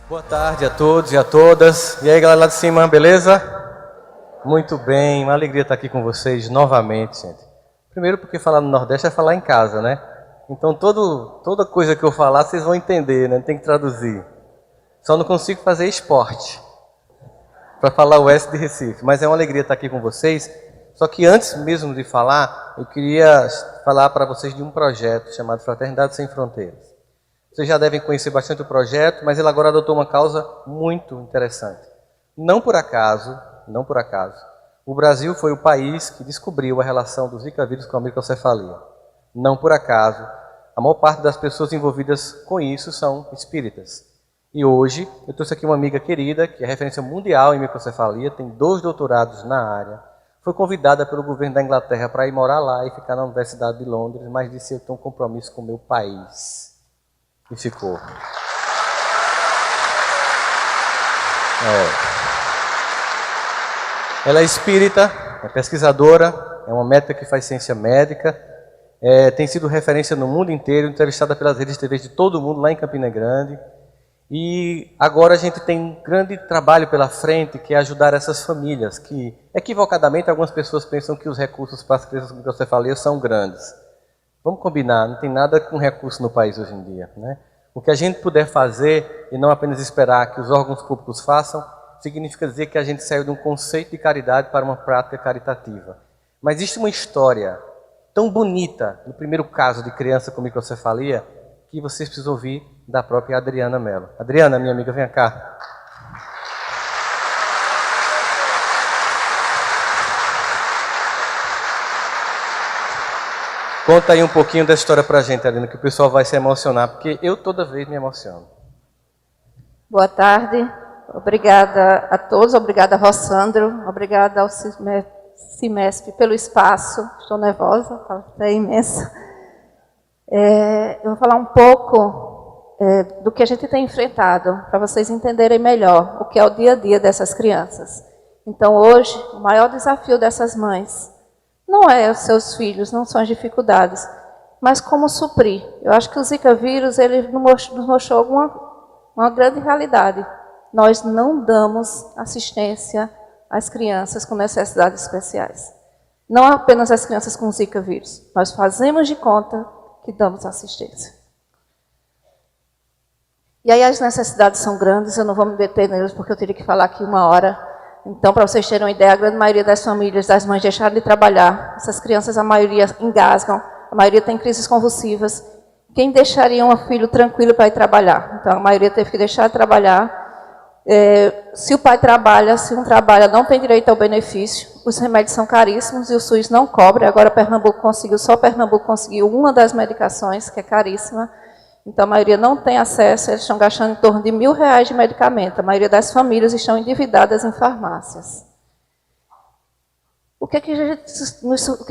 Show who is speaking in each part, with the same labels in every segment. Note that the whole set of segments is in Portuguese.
Speaker 1: Boa tarde a todos e a todas. E aí, galera lá de cima, beleza? Muito bem, uma alegria estar aqui com vocês novamente, gente. Primeiro porque falar no Nordeste é falar em casa, né? Então toda coisa que eu falar vocês vão entender, né? Tem que traduzir. Só não consigo fazer esporte para falar o S de Recife. Mas é uma alegria estar aqui com vocês. Só que antes mesmo de falar, eu queria falar para vocês de um projeto chamado Fraternidade Sem Fronteiras. Vocês já devem conhecer bastante o projeto, mas ele agora adotou uma causa muito interessante. Não por acaso, o Brasil foi o país que descobriu a relação do Zika vírus com a microcefalia. Não por acaso, a maior parte das pessoas envolvidas com isso são espíritas. E hoje, eu trouxe aqui uma amiga querida, que é referência mundial em microcefalia, tem 2 doutorados na área, foi convidada pelo governo da Inglaterra para ir morar lá e ficar na Universidade de Londres, mas disse: eu tenho um compromisso com o meu país. E ficou. Ela é espírita, é pesquisadora, é uma médica que faz ciência médica, tem sido referência no mundo inteiro, entrevistada pelas redes de TV de todo mundo lá em Campina Grande. E agora a gente tem um grande trabalho pela frente, que é ajudar essas famílias, que equivocadamente algumas pessoas pensam que os recursos para as crianças com microcefalia são grandes. Vamos combinar, não tem nada com recurso no país hoje em dia, né? O que a gente puder fazer, e não apenas esperar que os órgãos públicos façam, significa dizer que a gente saiu de um conceito de caridade para uma prática caritativa. Mas existe uma história tão bonita, no primeiro caso de criança com microcefalia, que vocês precisam ouvir da própria Adriana Mello. Adriana, minha amiga, vem cá. Conta aí um pouquinho da história pra gente, Adriana, que o pessoal vai se emocionar, porque eu toda vez me emociono.
Speaker 2: Boa tarde, obrigada a todos, obrigada a Rossandro, obrigada ao CIMESP pelo espaço. Estou nervosa, é imensa. Eu vou falar um pouco do que a gente tem enfrentado, para vocês entenderem melhor o que é o dia a dia dessas crianças. Então hoje, o maior desafio dessas mães não é os seus filhos, não são as dificuldades, mas como suprir. Eu acho que o Zika vírus ele nos mostrou uma grande realidade. Nós não damos assistência às crianças com necessidades especiais. Não apenas às crianças com Zika vírus. Nós fazemos de conta que damos assistência. E aí as necessidades são grandes, eu não vou me deter nelas porque eu teria que falar aqui 1 hora. Então, para vocês terem uma ideia, a grande maioria das famílias, das mães, deixaram de trabalhar. Essas crianças, a maioria engasgam, a maioria tem crises convulsivas. Quem deixaria um filho tranquilo para ir trabalhar? Então, a maioria teve que deixar de trabalhar. Se o pai trabalha, se não trabalha, não tem direito ao benefício. Os remédios são caríssimos e o SUS não cobre. Agora, só Pernambuco conseguiu uma das medicações, que é caríssima. Então, a maioria não tem acesso, eles estão gastando em torno de R$1.000 de medicamento. A maioria das famílias estão endividadas em farmácias. O que é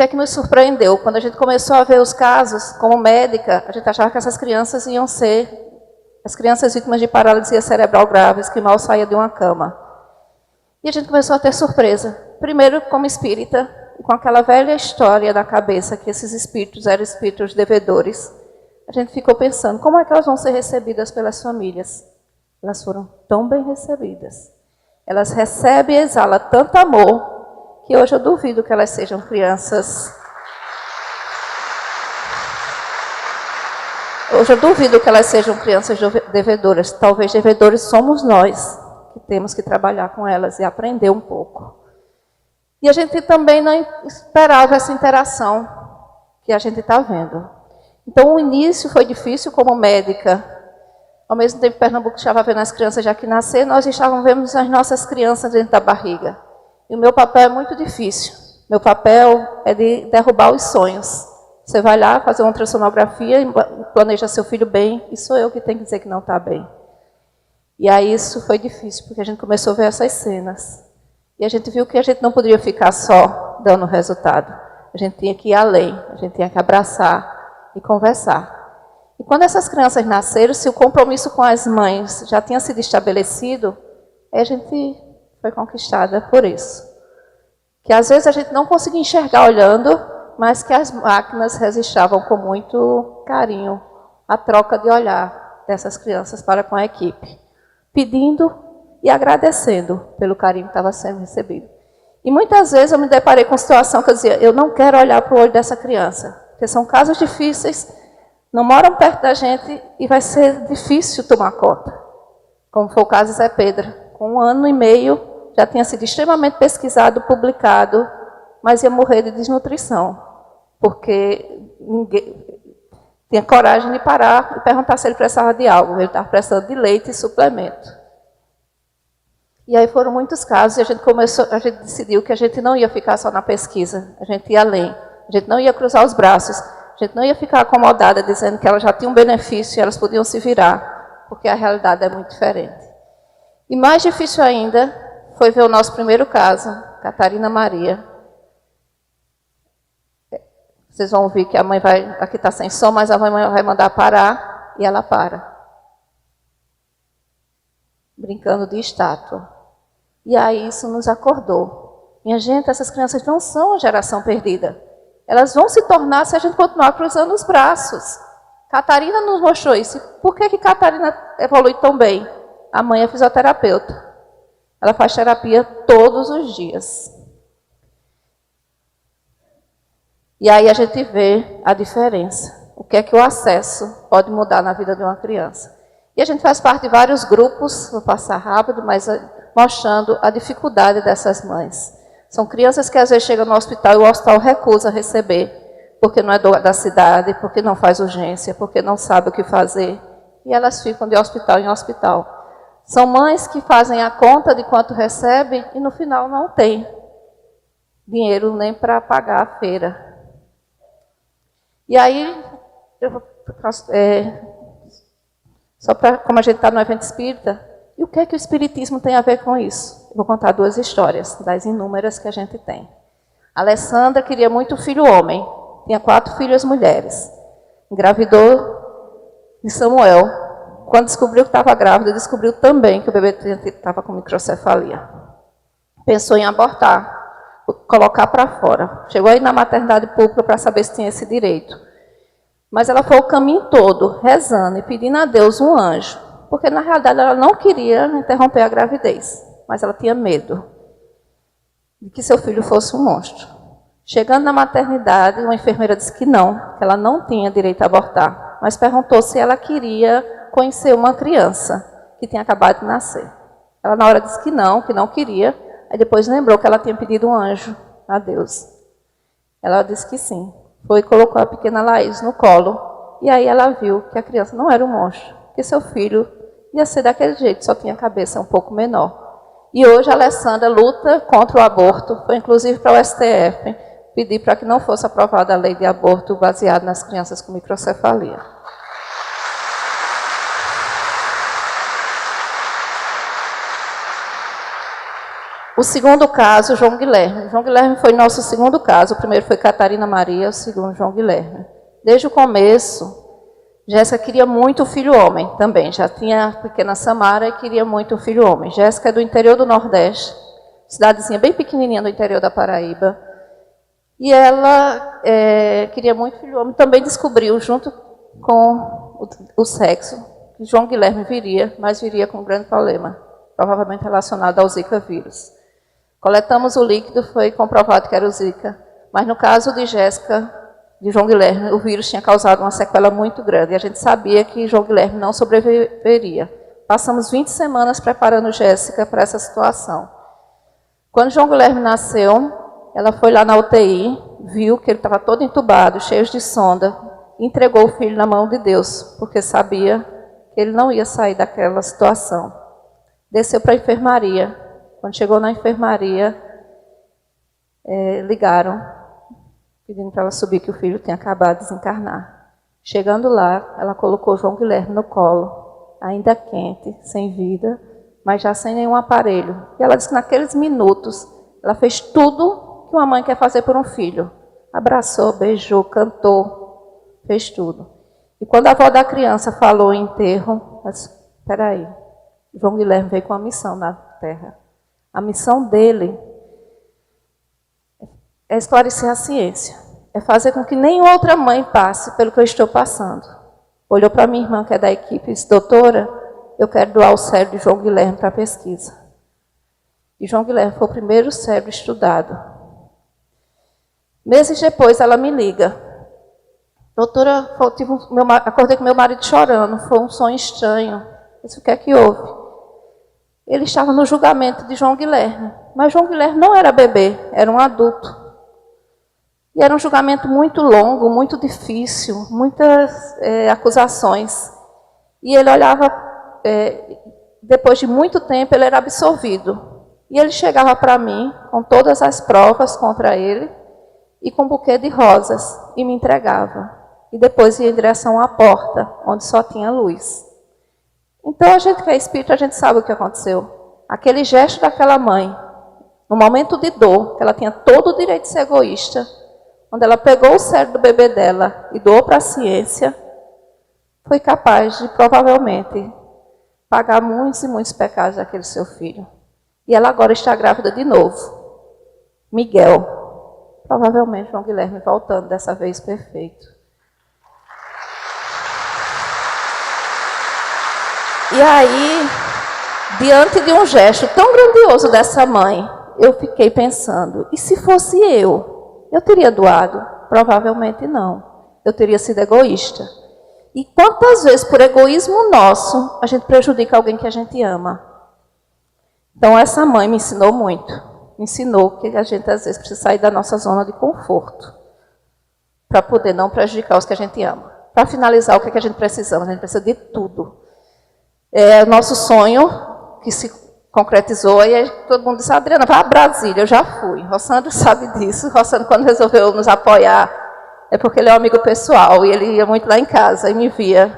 Speaker 2: que nos surpreendeu? Quando a gente começou a ver os casos, como médica, a gente achava que essas crianças iam ser as crianças vítimas de paralisia cerebral graves, que mal saíam de uma cama. E a gente começou a ter surpresa. Primeiro, como espírita, com aquela velha história na cabeça, que esses espíritos eram espíritos devedores. A gente ficou pensando, como é que elas vão ser recebidas pelas famílias? Elas foram tão bem recebidas. Elas recebem e exalam tanto amor, que hoje eu duvido que elas sejam crianças. Hoje eu duvido que elas sejam crianças devedoras. Talvez devedores somos nós, que temos que trabalhar com elas e aprender um pouco. E a gente também não esperava essa interação que a gente está vendo. Então, o início foi difícil como médica. Ao mesmo tempo que Pernambuco estava vendo as crianças já que nascer, nós estávamos vendo as nossas crianças dentro da barriga. E o meu papel é muito difícil. Meu papel é de derrubar os sonhos. Você vai lá fazer uma ultrassonografia, planeja seu filho bem, e sou eu que tenho que dizer que não está bem. E aí isso foi difícil, porque a gente começou a ver essas cenas. E a gente viu que a gente não poderia ficar só dando resultado. A gente tinha que ir além, a gente tinha que abraçar e conversar. E quando essas crianças nasceram, se o compromisso com as mães já tinha sido estabelecido, a gente foi conquistada por isso. Que às vezes a gente não conseguia enxergar olhando, mas que as máquinas registravam com muito carinho a troca de olhar dessas crianças para com a equipe. pedindo e agradecendo pelo carinho que estava sendo recebido. E muitas vezes eu me deparei com situação que eu dizia, eu não quero olhar para o olho dessa criança, porque são casos difíceis, não moram perto da gente e vai ser difícil tomar conta. Como foi o caso de Zé Pedro. Com 1 ano e meio, já tinha sido extremamente pesquisado, publicado, mas ia morrer de desnutrição, porque ninguém tinha coragem de parar e perguntar se ele precisava de algo. Ele estava precisando de leite e suplemento. E aí foram muitos casos e a gente decidiu que a gente não ia ficar só na pesquisa, a gente ia além. A gente não ia cruzar os braços, a gente não ia ficar acomodada dizendo que elas já tinham um benefício e elas podiam se virar, porque a realidade é muito diferente. E mais difícil ainda foi ver o nosso primeiro caso, Catarina Maria. Vocês vão ouvir que a mãe vai, aqui está sem som, mas a mãe vai mandar parar e ela para. Brincando de estátua. E aí isso nos acordou. Minha gente, essas crianças não são a geração perdida. Elas vão se tornar se a gente continuar cruzando os braços. Catarina nos mostrou isso. Por que Catarina evolui tão bem? A mãe é fisioterapeuta. Ela faz terapia todos os dias. E aí a gente vê a diferença. O que é que o acesso pode mudar na vida de uma criança. E a gente faz parte de vários grupos, vou passar rápido, mas mostrando a dificuldade dessas mães. São crianças que às vezes chegam no hospital e o hospital recusa receber, porque não é da cidade, porque não faz urgência, porque não sabe o que fazer. E elas ficam de hospital em hospital. São mães que fazem a conta de quanto recebem e no final não tem dinheiro nem para pagar a feira. E aí, como a gente está no evento espírita, e o que é que o espiritismo tem a ver com isso? Eu vou contar 2 histórias, das inúmeras que a gente tem. A Alessandra queria muito filho homem, tinha 4 filhas mulheres. Engravidou de Samuel. Quando descobriu que estava grávida, descobriu também que o bebê estava com microcefalia. Pensou em abortar. Colocar para fora. Chegou aí na maternidade pública para saber se tinha esse direito. Mas ela foi o caminho todo, rezando e pedindo a Deus um anjo. Porque, na realidade, ela não queria interromper a gravidez. Mas ela tinha medo de que seu filho fosse um monstro. Chegando na maternidade, uma enfermeira disse que ela não tinha direito a abortar. Mas perguntou se ela queria conhecer uma criança que tinha acabado de nascer. Ela, na hora, disse que não queria. Aí depois lembrou que ela tinha pedido um anjo a Deus. Ela disse que sim. Foi e colocou a pequena Laís no colo. E aí ela viu que a criança não era um monstro. Que seu filho ia ser daquele jeito, só tinha a cabeça um pouco menor. E hoje a Alessandra luta contra o aborto. Foi inclusive para o STF pedir para que não fosse aprovada a lei de aborto baseada nas crianças com microcefalia. O segundo caso, João Guilherme. João Guilherme foi nosso segundo caso. O primeiro foi Catarina Maria, o segundo João Guilherme. Desde o começo, Jéssica queria muito o filho homem também. Já tinha a pequena Samara e queria muito o filho homem. Jéssica é do interior do Nordeste, cidadezinha bem pequenininha do interior da Paraíba. E ela queria muito filho homem. Também descobriu, junto com o sexo, que João Guilherme viria, mas viria com um grande problema, provavelmente relacionado ao Zika vírus. Coletamos o líquido, foi comprovado que era o Zika. Mas no caso de Jéssica, de João Guilherme, o vírus tinha causado uma sequela muito grande. E a gente sabia que João Guilherme não sobreviveria. Passamos 20 semanas preparando Jéssica para essa situação. Quando João Guilherme nasceu, ela foi lá na UTI, viu que ele estava todo entubado, cheio de sonda, e entregou o filho na mão de Deus, porque sabia que ele não ia sair daquela situação. Desceu para a enfermaria. Quando chegou na enfermaria, ligaram, pedindo para ela subir, que o filho tinha acabado de desencarnar. Chegando lá, ela colocou João Guilherme no colo, ainda quente, sem vida, mas já sem nenhum aparelho. E ela disse que naqueles minutos, ela fez tudo que uma mãe quer fazer por um filho. Abraçou, beijou, cantou, fez tudo. E quando a avó da criança falou em enterro, ela disse, espera aí, João Guilherme veio com uma missão na Terra. A missão dele é esclarecer a ciência. É fazer com que nenhuma outra mãe passe pelo que eu estou passando. Olhou para minha irmã, que é da equipe, e disse, doutora, eu quero doar o cérebro de João Guilherme para pesquisa. E João Guilherme foi o primeiro cérebro estudado. Meses depois, ela me liga. Doutora, acordei com meu marido chorando, foi um sonho estranho. Eu disse, o que é que houve? Ele estava no julgamento de João Guilherme. Mas João Guilherme não era bebê, era um adulto. E era um julgamento muito longo, muito difícil, muitas acusações. E ele olhava, depois de muito tempo, ele era absolvido. E ele chegava para mim, com todas as provas contra ele, e com um buquê de rosas, e me entregava. E depois ia em direção à porta, onde só tinha luz. Então, a gente que é espírita, a gente sabe o que aconteceu. Aquele gesto daquela mãe, no momento de dor, que ela tinha todo o direito de ser egoísta, onde ela pegou o cérebro do bebê dela e doou para a ciência, foi capaz de, provavelmente, pagar muitos e muitos pecados daquele seu filho. E ela agora está grávida de novo. Miguel. Provavelmente João Guilherme voltando, dessa vez perfeito. E aí, diante de um gesto tão grandioso dessa mãe, eu fiquei pensando, e se fosse eu? Eu teria doado? Provavelmente não. Eu teria sido egoísta. E quantas vezes, por egoísmo nosso, a gente prejudica alguém que a gente ama? Então, essa mãe me ensinou muito. Me ensinou que a gente, às vezes, precisa sair da nossa zona de conforto para poder não prejudicar os que a gente ama. Para finalizar, o que a gente precisamos? A gente precisa de tudo. O nosso sonho, que se concretizou, e todo mundo disse, Adriana, vai a Brasília. Eu já fui. Rossandro sabe disso. Rossandro, quando resolveu nos apoiar, é porque ele é um amigo pessoal, e ele ia muito lá em casa, e me via,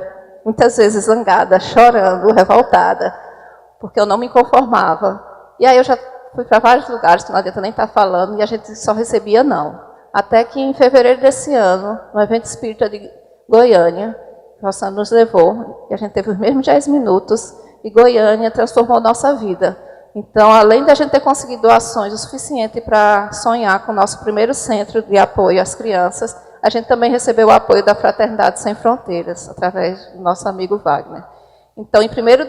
Speaker 2: muitas vezes, zangada, chorando, revoltada, porque eu não me conformava. E aí eu já fui para vários lugares, que não adianta nem estar falando, e a gente só recebia não. Até que em fevereiro desse ano, no evento espírita de Goiânia, o Rossandro nos levou, e a gente teve os mesmos 10 minutos, e Goiânia transformou nossa vida. Então, além de a gente ter conseguido doações o suficiente para sonhar com o nosso primeiro centro de apoio às crianças, a gente também recebeu o apoio da Fraternidade Sem Fronteiras, através do nosso amigo Wagner. Então, em 1º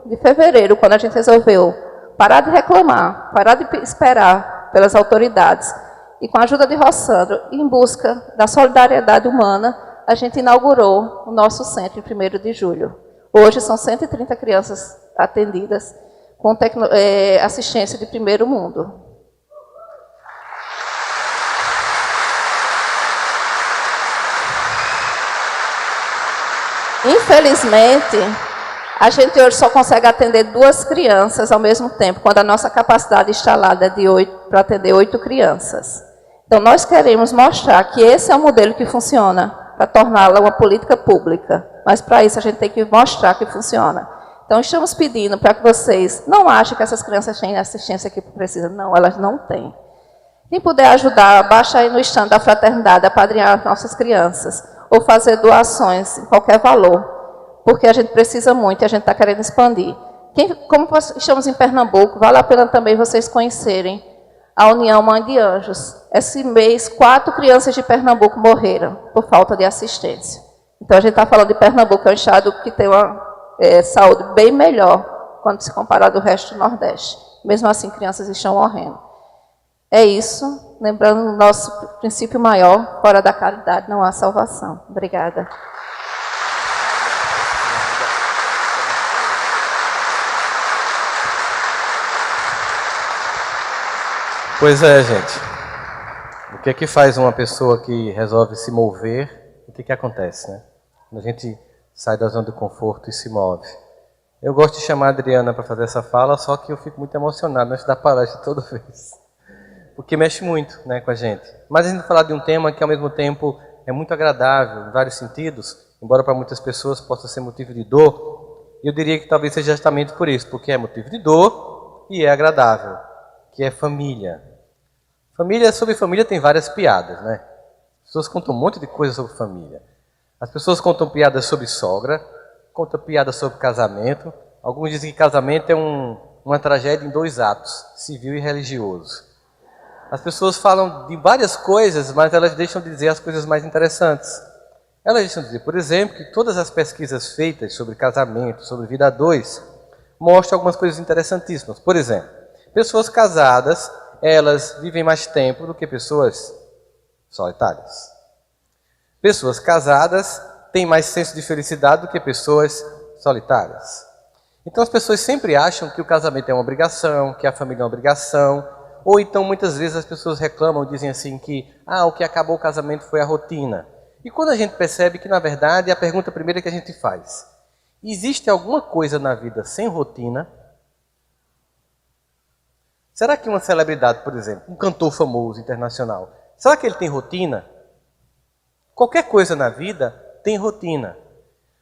Speaker 2: de fevereiro, quando a gente resolveu parar de reclamar, parar de esperar pelas autoridades, e com a ajuda de Rossandro, em busca da solidariedade humana, a gente inaugurou o nosso centro em 1º de julho. Hoje são 130 crianças atendidas com assistência de primeiro mundo. Infelizmente, a gente hoje só consegue atender 2 crianças ao mesmo tempo, quando a nossa capacidade instalada é de 8 para atender 8 crianças. Então, nós queremos mostrar que esse é o modelo que funciona, para torná-la uma política pública. Mas, para isso, a gente tem que mostrar que funciona. Então, estamos pedindo para que vocês não achem que essas crianças têm assistência que precisam. Não, elas não têm. Quem puder ajudar, baixa aí no stand da Fraternidade, apadrinhar as nossas crianças, ou fazer doações em qualquer valor, porque a gente precisa muito e a gente está querendo expandir. Como estamos em Pernambuco, vale a pena também vocês conhecerem a União Mãe de Anjos. Esse mês, 4 crianças de Pernambuco morreram por falta de assistência. Então, a gente está falando de Pernambuco, é um estado que tem uma saúde bem melhor quando se comparado ao resto do Nordeste. Mesmo assim, crianças estão morrendo. É isso. Lembrando o nosso princípio maior, fora da caridade não há salvação. Obrigada.
Speaker 1: Pois é, gente. O que é que faz uma pessoa que resolve se mover? O que é que acontece, né? Quando a gente sai da zona de conforto e se move. Eu gosto de chamar a Adriana para fazer essa fala, só que eu fico muito emocionado antes da palestra toda vez. Porque mexe muito, né, com a gente. Mas a gente vai falar de um tema que, ao mesmo tempo, é muito agradável, em vários sentidos, embora para muitas pessoas possa ser motivo de dor. E eu diria que talvez seja justamente por isso, porque é motivo de dor e é agradável, que é família. Sobre família tem várias piadas, né? As pessoas contam um monte de coisa sobre família. As pessoas contam piadas sobre sogra, contam piadas sobre casamento. Alguns dizem que casamento é uma tragédia em 2 atos, civil e religioso. As pessoas falam de várias coisas, mas elas deixam de dizer as coisas mais interessantes. Elas deixam dizer, por exemplo, que todas as pesquisas feitas sobre casamento, sobre vida a dois, mostram algumas coisas interessantíssimas. Por exemplo, pessoas casadas, elas vivem mais tempo do que pessoas solitárias. Pessoas casadas têm mais senso de felicidade do que pessoas solitárias. Então as pessoas sempre acham que o casamento é uma obrigação, que a família é uma obrigação, ou então muitas vezes as pessoas reclamam, dizem assim que o que acabou o casamento foi a rotina. E quando a gente percebe que, na verdade, a pergunta primeira que a gente faz, existe alguma coisa na vida sem rotina? Será que uma celebridade, por exemplo, um cantor famoso, internacional, será que ele tem rotina? Qualquer coisa na vida tem rotina.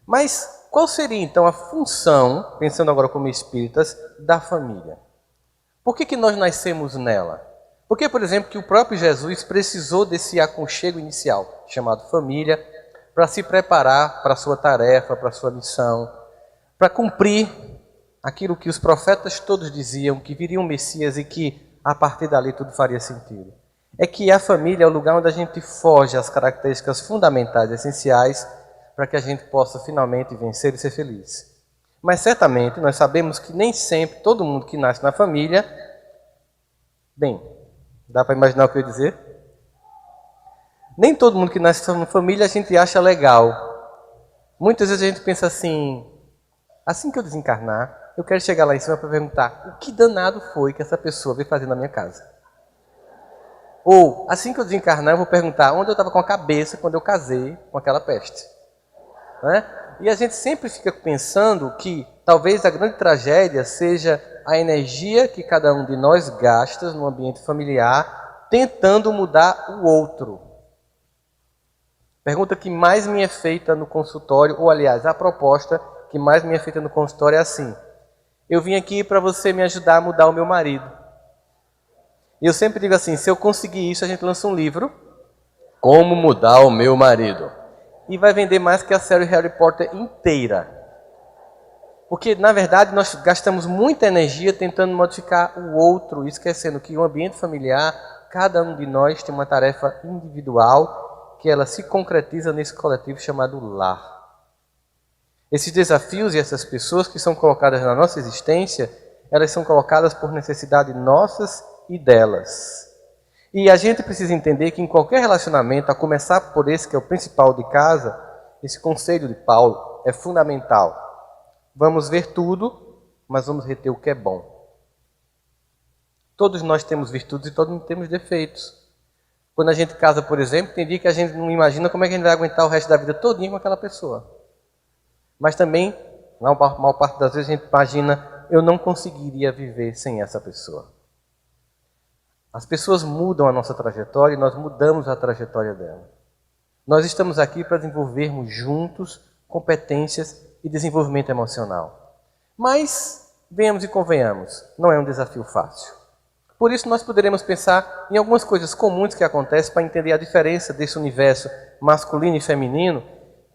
Speaker 1: Mas qual seria então a função, pensando agora como espíritas, da família? Por que nós nascemos nela? Por que, por exemplo, que o próprio Jesus precisou desse aconchego inicial, chamado família, para se preparar para a sua tarefa, para a sua missão, para cumprir aquilo que os profetas todos diziam, que viria um Messias e que a partir dali tudo faria sentido? É que a família é o lugar onde a gente foge às características fundamentais, essenciais, para que a gente possa finalmente vencer e ser feliz. Mas certamente nós sabemos que nem sempre todo mundo que nasce na família... Bem, dá para imaginar o que eu ia dizer? Nem todo mundo que nasce na família a gente acha legal. Muitas vezes a gente pensa assim que eu desencarnar, eu quero chegar lá em cima para perguntar o que danado foi que essa pessoa veio fazer na minha casa. Ou, assim que eu desencarnar, eu vou perguntar onde eu estava com a cabeça quando eu casei com aquela peste. Né? E a gente sempre fica pensando que talvez a grande tragédia seja a energia que cada um de nós gasta no ambiente familiar tentando mudar o outro. Pergunta que mais me é feita no consultório, ou aliás, a proposta que mais me é feita no consultório é assim: eu vim aqui para você me ajudar a mudar o meu marido. E eu sempre digo assim, se eu conseguir isso, a gente lança um livro, Como Mudar o Meu Marido. E vai vender mais que a série Harry Potter inteira. Porque, na verdade, nós gastamos muita energia tentando modificar o outro, esquecendo que o ambiente familiar, cada um de nós tem uma tarefa individual, que ela se concretiza nesse coletivo chamado lar. Esses desafios e essas pessoas que são colocadas na nossa existência, elas são colocadas por necessidade nossas e delas. E a gente precisa entender que em qualquer relacionamento, a começar por esse que é o principal de casa, esse conselho de Paulo é fundamental. Vamos ver tudo, mas vamos reter o que é bom. Todos nós temos virtudes e todos temos defeitos. Quando a gente casa, por exemplo, tem dia que a gente não imagina como é que a gente vai aguentar o resto da vida todinha com aquela pessoa. Mas também, na maior parte das vezes, a gente imagina, eu não conseguiria viver sem essa pessoa. As pessoas mudam a nossa trajetória e nós mudamos a trajetória dela. Nós estamos aqui para desenvolvermos juntos competências e desenvolvimento emocional. Mas, venhamos e convenhamos, não é um desafio fácil. Por isso nós poderemos pensar em algumas coisas comuns que acontecem para entender a diferença desse universo masculino e feminino,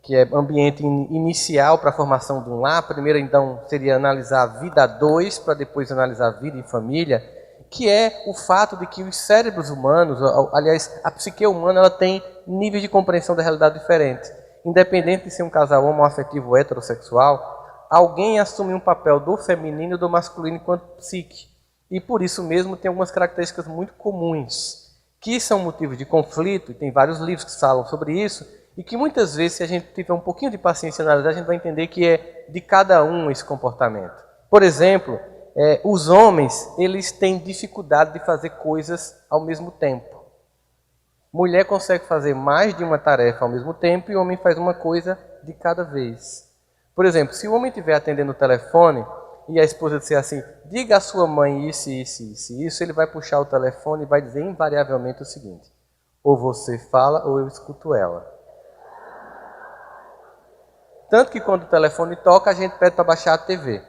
Speaker 1: que é ambiente inicial para a formação de um lar. Primeiro, então, seria analisar a vida a dois, para depois analisar a vida em família, que é o fato de que os cérebros humanos, aliás, a psique humana, ela tem níveis de compreensão da realidade diferentes. Independente de ser um casal homoafetivo ou heterossexual, alguém assume um papel do feminino e do masculino enquanto psique. E por isso mesmo tem algumas características muito comuns, que são motivos de conflito, e tem vários livros que falam sobre isso, e que muitas vezes, se a gente tiver um pouquinho de paciência na análise, a gente vai entender que é de cada um esse comportamento. Por exemplo, os homens, eles têm dificuldade de fazer coisas ao mesmo tempo. Mulher consegue fazer mais de uma tarefa ao mesmo tempo e o homem faz uma coisa de cada vez. Por exemplo, se o homem estiver atendendo o telefone e a esposa disser assim, diga à sua mãe isso, isso, isso, isso, ele vai puxar o telefone e vai dizer invariavelmente o seguinte: ou você fala ou eu escuto ela. Tanto que quando o telefone toca, a gente pede para baixar a TV.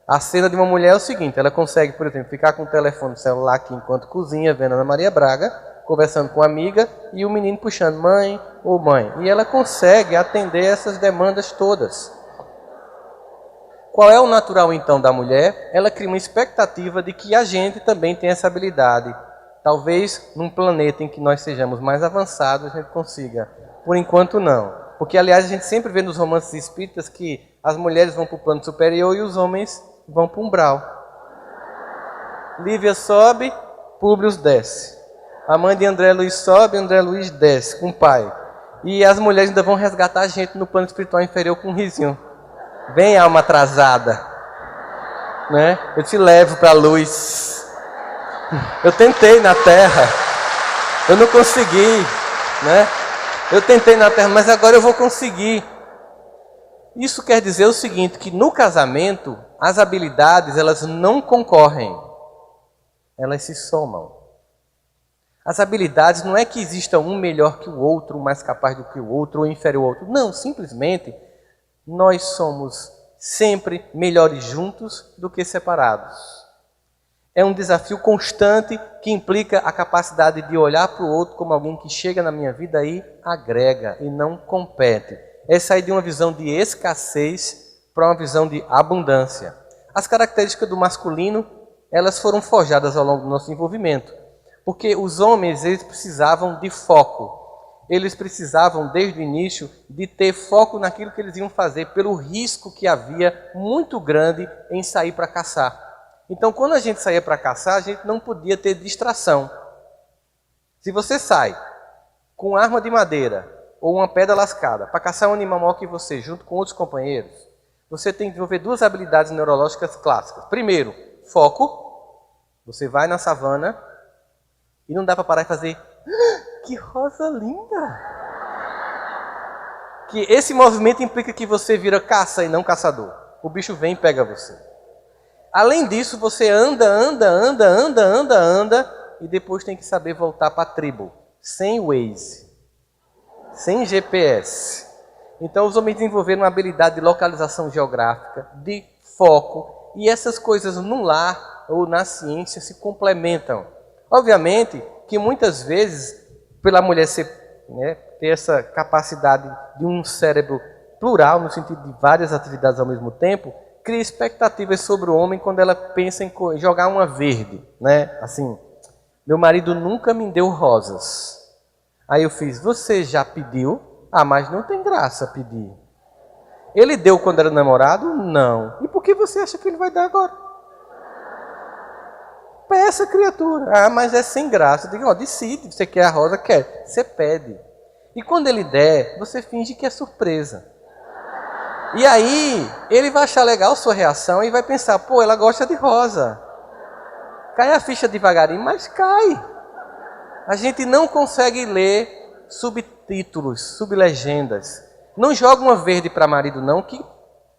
Speaker 1: A cena de uma mulher é o seguinte, ela consegue, por exemplo, ficar com o telefone celular aqui enquanto cozinha, vendo Ana Maria Braga, conversando com a amiga, e o menino puxando, mãe, ou mãe. E ela consegue atender essas demandas todas. Qual é o natural, então, da mulher? Ela cria uma expectativa de que a gente também tem essa habilidade. Talvez, num planeta em que nós sejamos mais avançados, a gente consiga. Por enquanto, não. Porque, aliás, a gente sempre vê nos romances espíritas que as mulheres vão para o plano superior e os homens vão para o umbral. Lívia sobe, Públio desce. A mãe de André Luiz sobe, André Luiz desce com o pai. E as mulheres ainda vão resgatar a gente no plano espiritual inferior com um risinho. Vem, alma atrasada. Né? Eu te levo para a luz. Eu tentei na terra. Eu não consegui. Né? Eu tentei na terra, mas agora eu vou conseguir. Isso quer dizer o seguinte, que no casamento, as habilidades, elas não concorrem. Elas se somam. As habilidades não é que exista um melhor que o outro, um mais capaz do que o outro, ou inferior ao outro. Não, simplesmente, nós somos sempre melhores juntos do que separados. É um desafio constante que implica a capacidade de olhar para o outro como alguém que chega na minha vida e agrega e não compete. É sair de uma visão de escassez para uma visão de abundância. As características do masculino, elas foram forjadas ao longo do nosso desenvolvimento. Porque os homens, eles precisavam de foco. Eles precisavam, desde o início, de ter foco naquilo que eles iam fazer, pelo risco que havia muito grande em sair para caçar. Então, quando a gente saía para caçar, a gente não podia ter distração. Se você sai com arma de madeira ou uma pedra lascada para caçar um animal maior que você, junto com outros companheiros, você tem que desenvolver duas habilidades neurológicas clássicas. Primeiro, foco. Você vai na savana e não dá para parar e fazer que rosa linda! Que esse movimento implica que você vira caça e não caçador. O bicho vem e pega você. Além disso, você anda e depois tem que saber voltar para a tribo. Sem Waze. Sem GPS. Então os homens desenvolveram uma habilidade de localização geográfica, de foco. E essas coisas no lar ou na ciência se complementam. Obviamente que muitas vezes, pela mulher ter essa capacidade de um cérebro plural, no sentido de várias atividades ao mesmo tempo, cria expectativas sobre o homem quando ela pensa em jogar uma verde. Né? Assim, meu marido nunca me deu rosas. Aí eu fiz, você já pediu? Ah, mas não tem graça pedir. Ele deu quando era namorado? Não. E por que você acha que ele vai dar agora? Peça, criatura. Ah, mas é sem graça. Eu digo, ó, decide, você quer a rosa? Quer. Você pede. E quando ele der, você finge que é surpresa. E aí, ele vai achar legal a sua reação e vai pensar, pô, ela gosta de rosa. Cai a ficha devagarinho, mas cai. A gente não consegue ler subtítulos, sublegendas. Não joga uma verde para marido não, que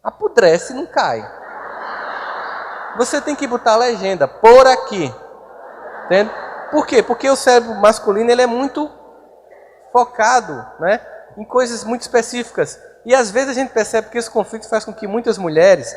Speaker 1: apodrece e não cai. Você tem que botar a legenda, por aqui. Entende? Por quê? Porque o cérebro masculino ele é muito focado, né, em coisas muito específicas. E às vezes a gente percebe que esse conflito faz com que muitas mulheres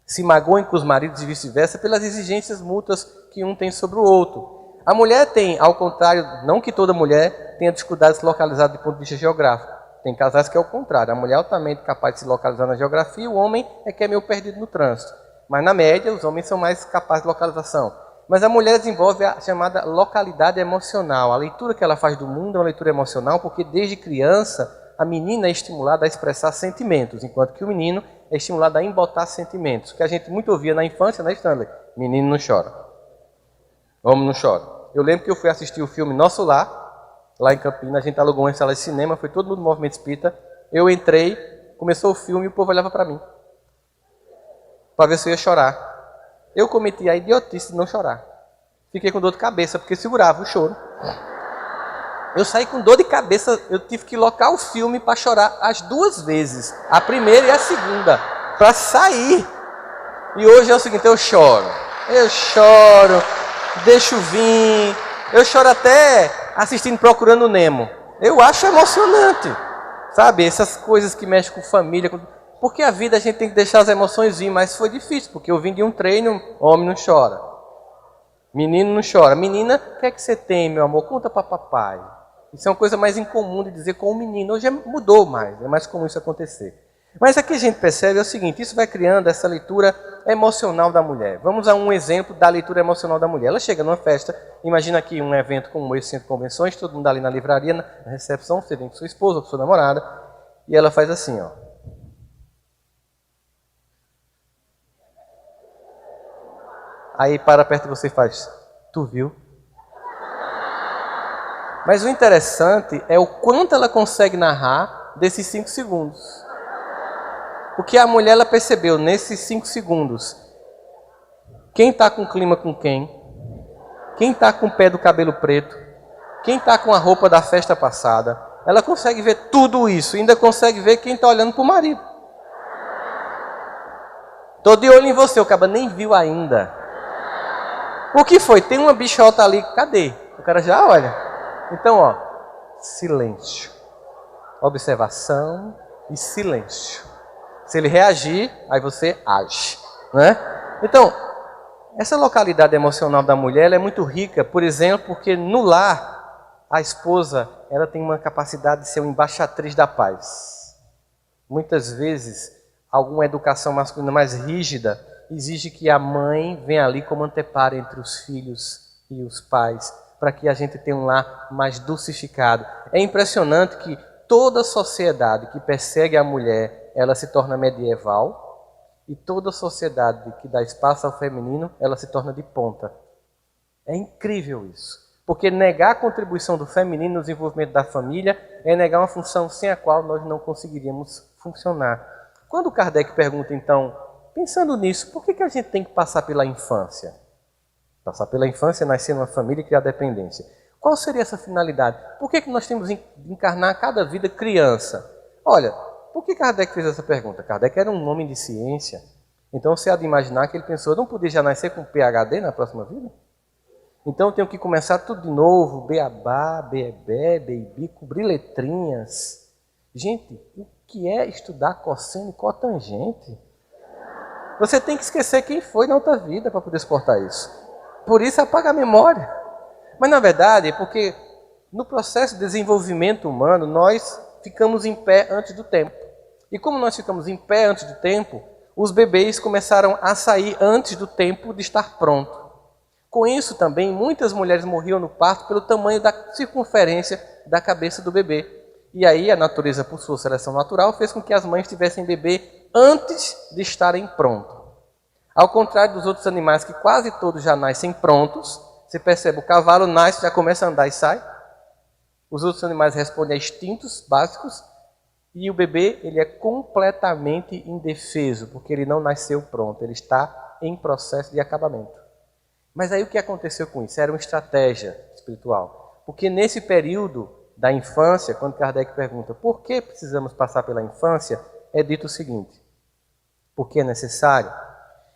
Speaker 1: se magoem com os maridos e vice-versa pelas exigências mútuas que um tem sobre o outro. A mulher tem, ao contrário, não que toda mulher tenha dificuldades de se localizar do ponto de vista geográfico. Tem casais que é o contrário. A mulher é altamente capaz de se localizar na geografia, o homem é que é meio perdido no trânsito. Mas na média, os homens são mais capazes de localização. Mas a mulher desenvolve a chamada localidade emocional. A leitura que ela faz do mundo é uma leitura emocional, porque desde criança a menina é estimulada a expressar sentimentos, enquanto que o menino é estimulado a embotar sentimentos. Que a gente muito ouvia na infância, né, Stanley? Menino não chora. Homem não chora. Eu lembro que eu fui assistir o filme Nosso Lar, lá em Campinas, a gente alugou uma sala de cinema, foi todo mundo do movimento espírita. Eu entrei, começou o filme e o povo olhava para mim, para ver se eu ia chorar. Eu cometi a idiotice de não chorar. Fiquei com dor de cabeça, porque segurava o choro. Eu saí com dor de cabeça, eu tive que locar o filme para chorar as duas vezes, a primeira e a segunda, para sair. E hoje é o seguinte, eu choro, deixo vir, eu choro até assistindo Procurando Nemo. Eu acho emocionante, sabe? Essas coisas que mexem com família, porque a vida a gente tem que deixar as emoções vir, mas foi difícil, porque eu vim de um treino, homem não chora, menino não chora. Menina, o que é que você tem, meu amor? Conta para papai. Isso é uma coisa mais incomum de dizer com o menino. Hoje mudou mais, é mais comum isso acontecer. Mas aqui a gente percebe é o seguinte, isso vai criando essa leitura emocional da mulher. Vamos a um exemplo da leitura emocional da mulher. Ela chega numa festa, imagina aqui um evento como esse centro de convenções, todo mundo ali na livraria, na recepção, você vem com sua esposa, com sua namorada, e ela faz assim, ó. Aí para perto de você e faz, tu viu? Mas o interessante é o quanto ela consegue narrar desses 5 segundos. Porque a mulher, ela percebeu nesses 5 segundos quem está com o clima com quem está com o pé do cabelo preto, quem está com a roupa da festa passada. Ela consegue ver tudo isso, ainda consegue ver quem está olhando para o marido. Estou de olho em você, o cara nem viu ainda. O que foi? Tem uma bichota ali, cadê? O cara já olha. Então, ó, silêncio. Observação e silêncio. Se ele reagir, aí você age, né? Então, essa localidade emocional da mulher ela é muito rica, por exemplo, porque no lar, a esposa ela tem uma capacidade de ser uma embaixatriz da paz. Muitas vezes, alguma educação masculina mais rígida exige que a mãe venha ali como anteparo entre os filhos e os pais, para que a gente tenha um lar mais dulcificado. É impressionante que toda sociedade que persegue a mulher, ela se torna medieval, e toda sociedade que dá espaço ao feminino, ela se torna de ponta. É incrível isso. Porque negar a contribuição do feminino no desenvolvimento da família é negar uma função sem a qual nós não conseguiríamos funcionar. Quando Kardec pergunta, então, pensando nisso, por que a gente tem que passar pela infância? Passar pela infância, nascer numa família e criar dependência. Qual seria essa finalidade? Por que nós temos que encarnar cada vida criança? Olha, por que Kardec fez essa pergunta? Kardec era um homem de ciência. Então você há de imaginar que ele pensou, não podia já nascer com PhD na próxima vida? Então eu tenho que começar tudo de novo, beabá, beebé, beibi, cobrir letrinhas. Gente, o que é estudar cosseno e cotangente? Você tem que esquecer quem foi na outra vida para poder suportar isso. Por isso apaga a memória. Mas na verdade é porque no processo de desenvolvimento humano nós ficamos em pé antes do tempo. E como nós ficamos em pé antes do tempo, os bebês começaram a sair antes do tempo de estar pronto. Com isso também, muitas mulheres morriam no parto pelo tamanho da circunferência da cabeça do bebê. E aí a natureza, por sua seleção natural, fez com que as mães tivessem bebê antes de estarem prontos. Ao contrário dos outros animais que quase todos já nascem prontos, você percebe, o cavalo nasce, já começa a andar e sai. Os outros animais respondem a instintos básicos. E o bebê, ele é completamente indefeso, porque ele não nasceu pronto, ele está em processo de acabamento. Mas aí o que aconteceu com isso? Era uma estratégia espiritual. Porque nesse período da infância, quando Kardec pergunta por que precisamos passar pela infância, é dito o seguinte: porque é necessário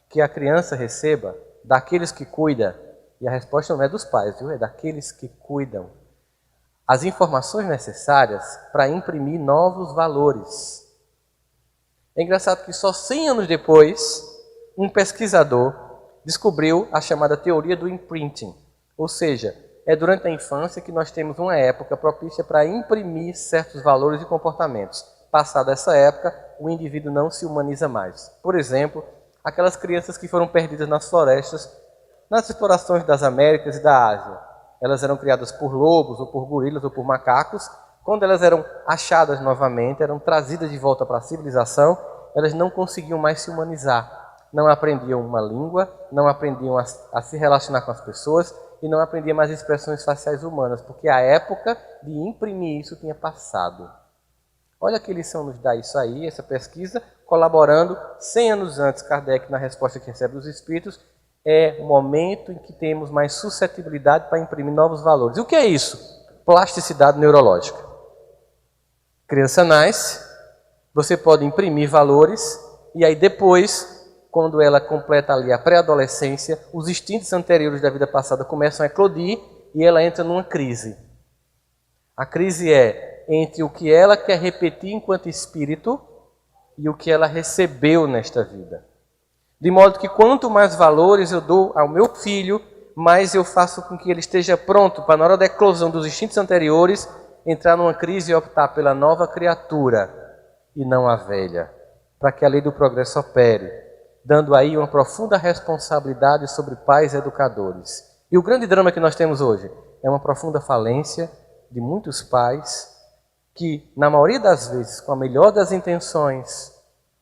Speaker 1: que a criança receba daqueles que cuidam, e a resposta não é dos pais, viu? É daqueles que cuidam, as informações necessárias para imprimir novos valores. É engraçado que só 100 anos depois, um pesquisador descobriu a chamada teoria do imprinting. Ou seja, é durante a infância que nós temos uma época propícia para imprimir certos valores e comportamentos. Passada essa época, o indivíduo não se humaniza mais. Por exemplo, aquelas crianças que foram perdidas nas florestas, nas explorações das Américas e da Ásia. Elas eram criadas por lobos, ou por gorilas, ou por macacos. Quando elas eram achadas novamente, eram trazidas de volta para a civilização, elas não conseguiam mais se humanizar. Não aprendiam uma língua, não aprendiam a se relacionar com as pessoas e não aprendiam mais expressões faciais humanas, porque a época de imprimir isso tinha passado. Olha que lição nos dá isso aí, essa pesquisa, colaborando 100 anos antes, Kardec, na resposta que recebe dos espíritos, é o momento em que temos mais suscetibilidade para imprimir novos valores. E o que é isso? Plasticidade neurológica. Criança nasce, você pode imprimir valores, e aí depois, quando ela completa ali a pré-adolescência, os instintos anteriores da vida passada começam a eclodir e ela entra numa crise. A crise é entre o que ela quer repetir enquanto espírito e o que ela recebeu nesta vida. De modo que quanto mais valores eu dou ao meu filho, mais eu faço com que ele esteja pronto para, na hora da eclosão dos instintos anteriores, entrar numa crise e optar pela nova criatura e não a velha, para que a lei do progresso opere, dando aí uma profunda responsabilidade sobre pais e educadores. E o grande drama que nós temos hoje é uma profunda falência de muitos pais que, na maioria das vezes, com a melhor das intenções,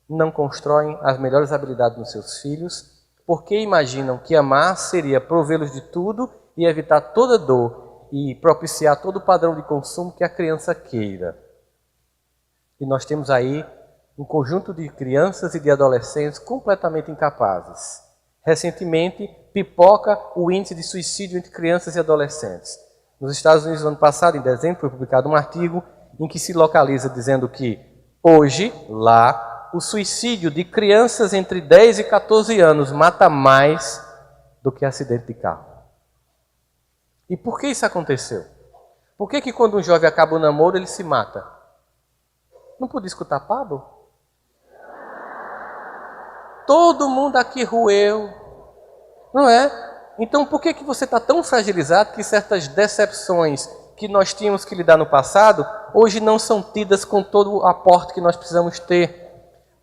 Speaker 1: não constroem as melhores habilidades nos seus filhos, porque imaginam que amar seria provê-los de tudo e evitar toda dor e propiciar todo o padrão de consumo que a criança queira. E nós temos aí um conjunto de crianças e de adolescentes completamente incapazes. Recentemente, pipoca o índice de suicídio entre crianças e adolescentes. Nos Estados Unidos, no ano passado, em dezembro, foi publicado um artigo em que se localiza dizendo que hoje, lá, o suicídio de crianças entre 10 e 14 anos mata mais do que acidente de carro. E por que isso aconteceu? Por que quando um jovem acaba o namoro, ele se mata? Não pude escutar Pablo? Todo mundo aqui roeu, não é? Então por que você está tão fragilizado que certas decepções que nós tínhamos que lidar no passado, hoje não são tidas com todo o aporte que nós precisamos ter?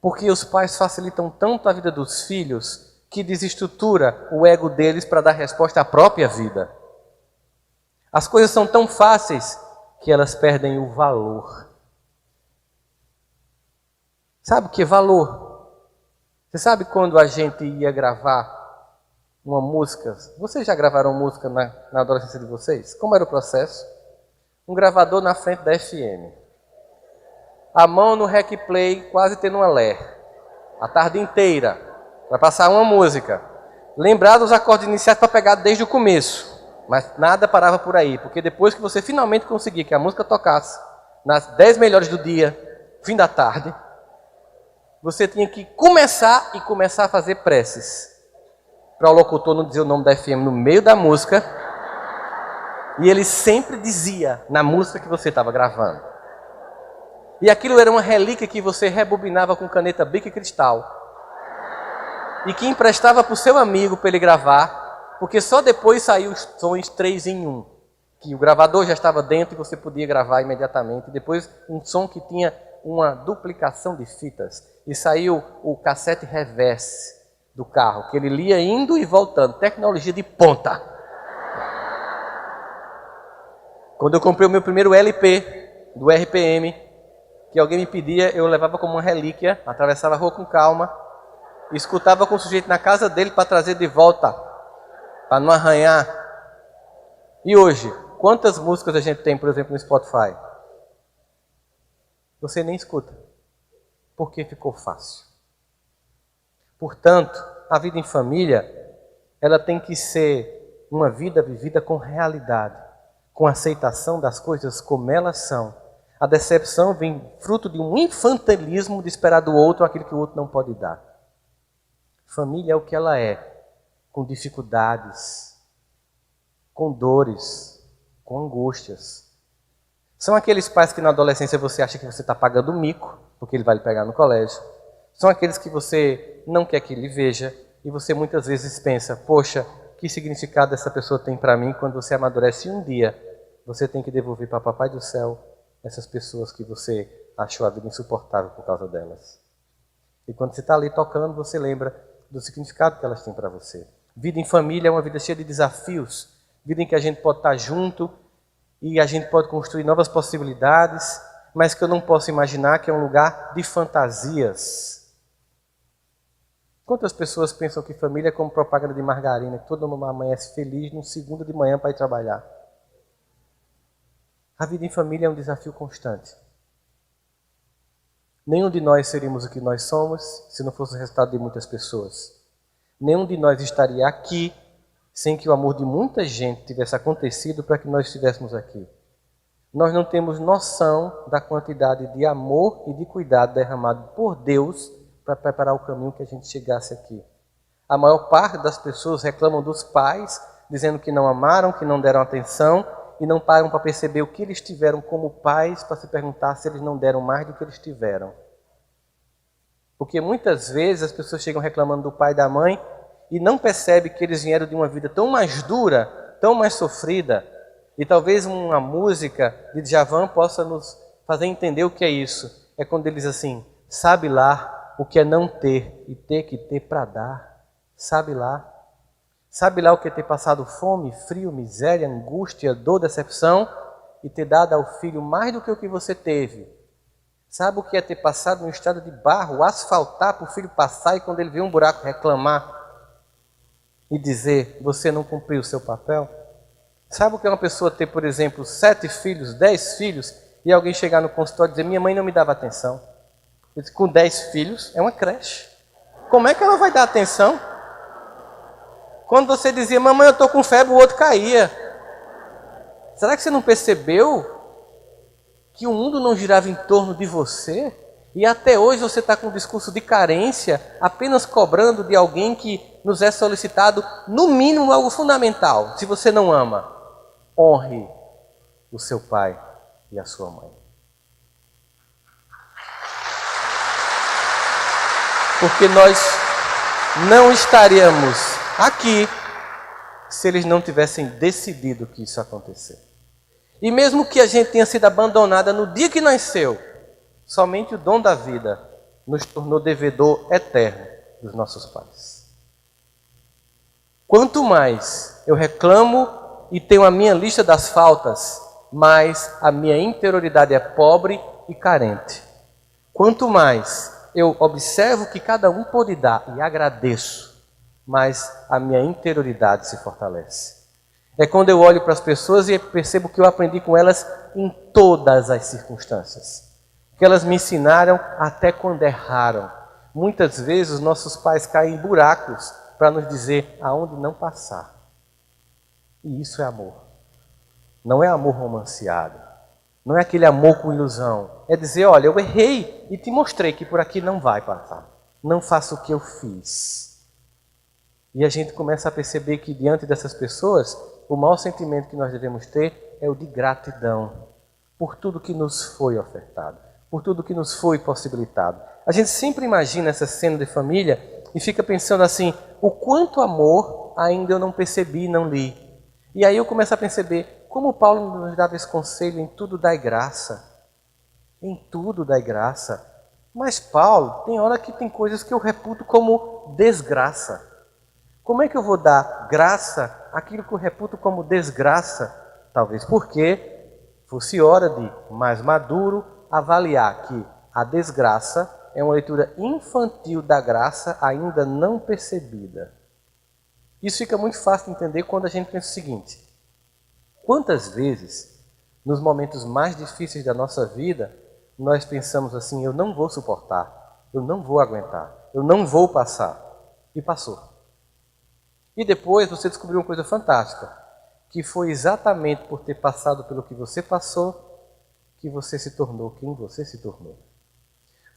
Speaker 1: Porque os pais facilitam tanto a vida dos filhos que desestrutura o ego deles para dar resposta à própria vida. As coisas são tão fáceis que elas perdem o valor. Sabe o que é valor? Você sabe quando a gente ia gravar uma música? Vocês já gravaram música na adolescência de vocês? Como era o processo? Um gravador na frente da FM. A mão no rec play, quase tendo uma lé. A tarde inteira, para passar uma música. Lembrar dos acordes iniciais para pegar desde o começo. Mas nada parava por aí, porque depois que você finalmente conseguia que a música tocasse, nas 10 melhores do dia, fim da tarde, você tinha que começar a fazer preces. Para o locutor não dizer o nome da FM no meio da música. E ele sempre dizia na música que você estava gravando. E aquilo era uma relíquia que você rebobinava com caneta Bic e cristal. E que emprestava para o seu amigo para ele gravar, porque só depois saiu os sons 3 em 1. Que o gravador já estava dentro e você podia gravar imediatamente. E depois um som que tinha uma duplicação de fitas. E saiu o cassete reverse do carro, que ele lia indo e voltando. Tecnologia de ponta. Quando eu comprei o meu primeiro LP do RPM, que alguém me pedia, eu levava como uma relíquia, atravessava a rua com calma, escutava com o sujeito na casa dele para trazer de volta, para não arranhar. E hoje, quantas músicas a gente tem, por exemplo, no Spotify? Você nem escuta, porque ficou fácil. Portanto, a vida em família, ela tem que ser uma vida vivida com realidade, com aceitação das coisas como elas são. A decepção vem fruto de um infantilismo de esperar do outro aquilo que o outro não pode dar. Família é o que ela é, com dificuldades, com dores, com angústias. São aqueles pais que na adolescência você acha que você está pagando mico, porque ele vai lhe pegar no colégio. São aqueles que você não quer que ele veja e você muitas vezes pensa, poxa, que significado essa pessoa tem para mim quando você amadurece um dia? Você tem que devolver para Papai do Céu essas pessoas que você achou a vida insuportável por causa delas. E quando você está ali tocando, você lembra do significado que elas têm para você. Vida em família é uma vida cheia de desafios, vida em que a gente pode estar junto e a gente pode construir novas possibilidades, mas que eu não posso imaginar que é um lugar de fantasias. Quantas pessoas pensam que família é como propaganda de margarina, que todo mundo amanhece feliz num segundo de manhã para ir trabalhar? A vida em família é um desafio constante. Nenhum de nós seríamos o que nós somos se não fosse o resultado de muitas pessoas. Nenhum de nós estaria aqui sem que o amor de muita gente tivesse acontecido para que nós estivéssemos aqui. Nós não temos noção da quantidade de amor e de cuidado derramado por Deus para preparar o caminho que a gente chegasse aqui. A maior parte das pessoas reclamam dos pais, dizendo que não amaram, que não deram atenção, e não param para perceber o que eles tiveram como pais, para se perguntar se eles não deram mais do que eles tiveram. Porque muitas vezes as pessoas chegam reclamando do pai e da mãe e não percebem que eles vieram de uma vida tão mais dura, tão mais sofrida. E talvez uma música de Djavan possa nos fazer entender o que é isso. É quando ele diz assim, sabe lá o que é não ter e ter que ter para dar. Sabe lá. Sabe lá o que é ter passado fome, frio, miséria, angústia, dor, decepção e ter dado ao filho mais do que o que você teve. Sabe o que é ter passado num estrada de barro, asfaltar para o filho passar e quando ele vê um buraco reclamar e dizer, você não cumpriu o seu papel? Sabe o que é uma pessoa ter, por exemplo, 7 filhos, 10 filhos e alguém chegar no consultório e dizer, minha mãe não me dava atenção? Eu disse, com 10 filhos é uma creche. Como é que ela vai dar atenção? Quando você dizia, mamãe, eu estou com febre, o outro caía. Será que você não percebeu que o mundo não girava em torno de você? E até hoje você está com um discurso de carência, apenas cobrando de alguém que nos é solicitado, no mínimo, algo fundamental. Se você não ama, honre o seu pai e a sua mãe. Porque nós não estaríamos aqui se eles não tivessem decidido que isso acontecesse. E mesmo que a gente tenha sido abandonada no dia que nasceu, somente o dom da vida nos tornou devedor eterno dos nossos pais. Quanto mais eu reclamo e tenho a minha lista das faltas, mais a minha interioridade é pobre e carente. Quanto mais eu observo que cada um pode dar e agradeço, mas a minha interioridade se fortalece. É quando eu olho para as pessoas e percebo que eu aprendi com elas em todas as circunstâncias. Que elas me ensinaram até quando erraram. Muitas vezes os nossos pais caem em buracos para nos dizer aonde não passar. E isso é amor. Não é amor romanceado. Não é aquele amor com ilusão. É dizer, olha, eu errei e te mostrei que por aqui não vai passar. Não faça o que eu fiz. E a gente começa a perceber que diante dessas pessoas, o maior sentimento que nós devemos ter é o de gratidão por tudo que nos foi ofertado, por tudo que nos foi possibilitado. A gente sempre imagina essa cena de família e fica pensando assim, o quanto amor ainda eu não percebi e não li. E aí eu começo a perceber como Paulo nos dava esse conselho, em tudo dai graça. Em tudo dai graça. Mas Paulo, tem hora que tem coisas que eu reputo como desgraça. Como é que eu vou dar graça àquilo que eu reputo como desgraça? Talvez porque fosse hora de, mais maduro, avaliar que a desgraça é uma leitura infantil da graça ainda não percebida. Isso fica muito fácil de entender quando a gente pensa o seguinte. Quantas vezes, nos momentos mais difíceis da nossa vida, nós pensamos assim, eu não vou suportar, eu não vou aguentar, eu não vou passar. E passou. E depois você descobriu uma coisa fantástica, que foi exatamente por ter passado pelo que você passou, que você se tornou quem você se tornou.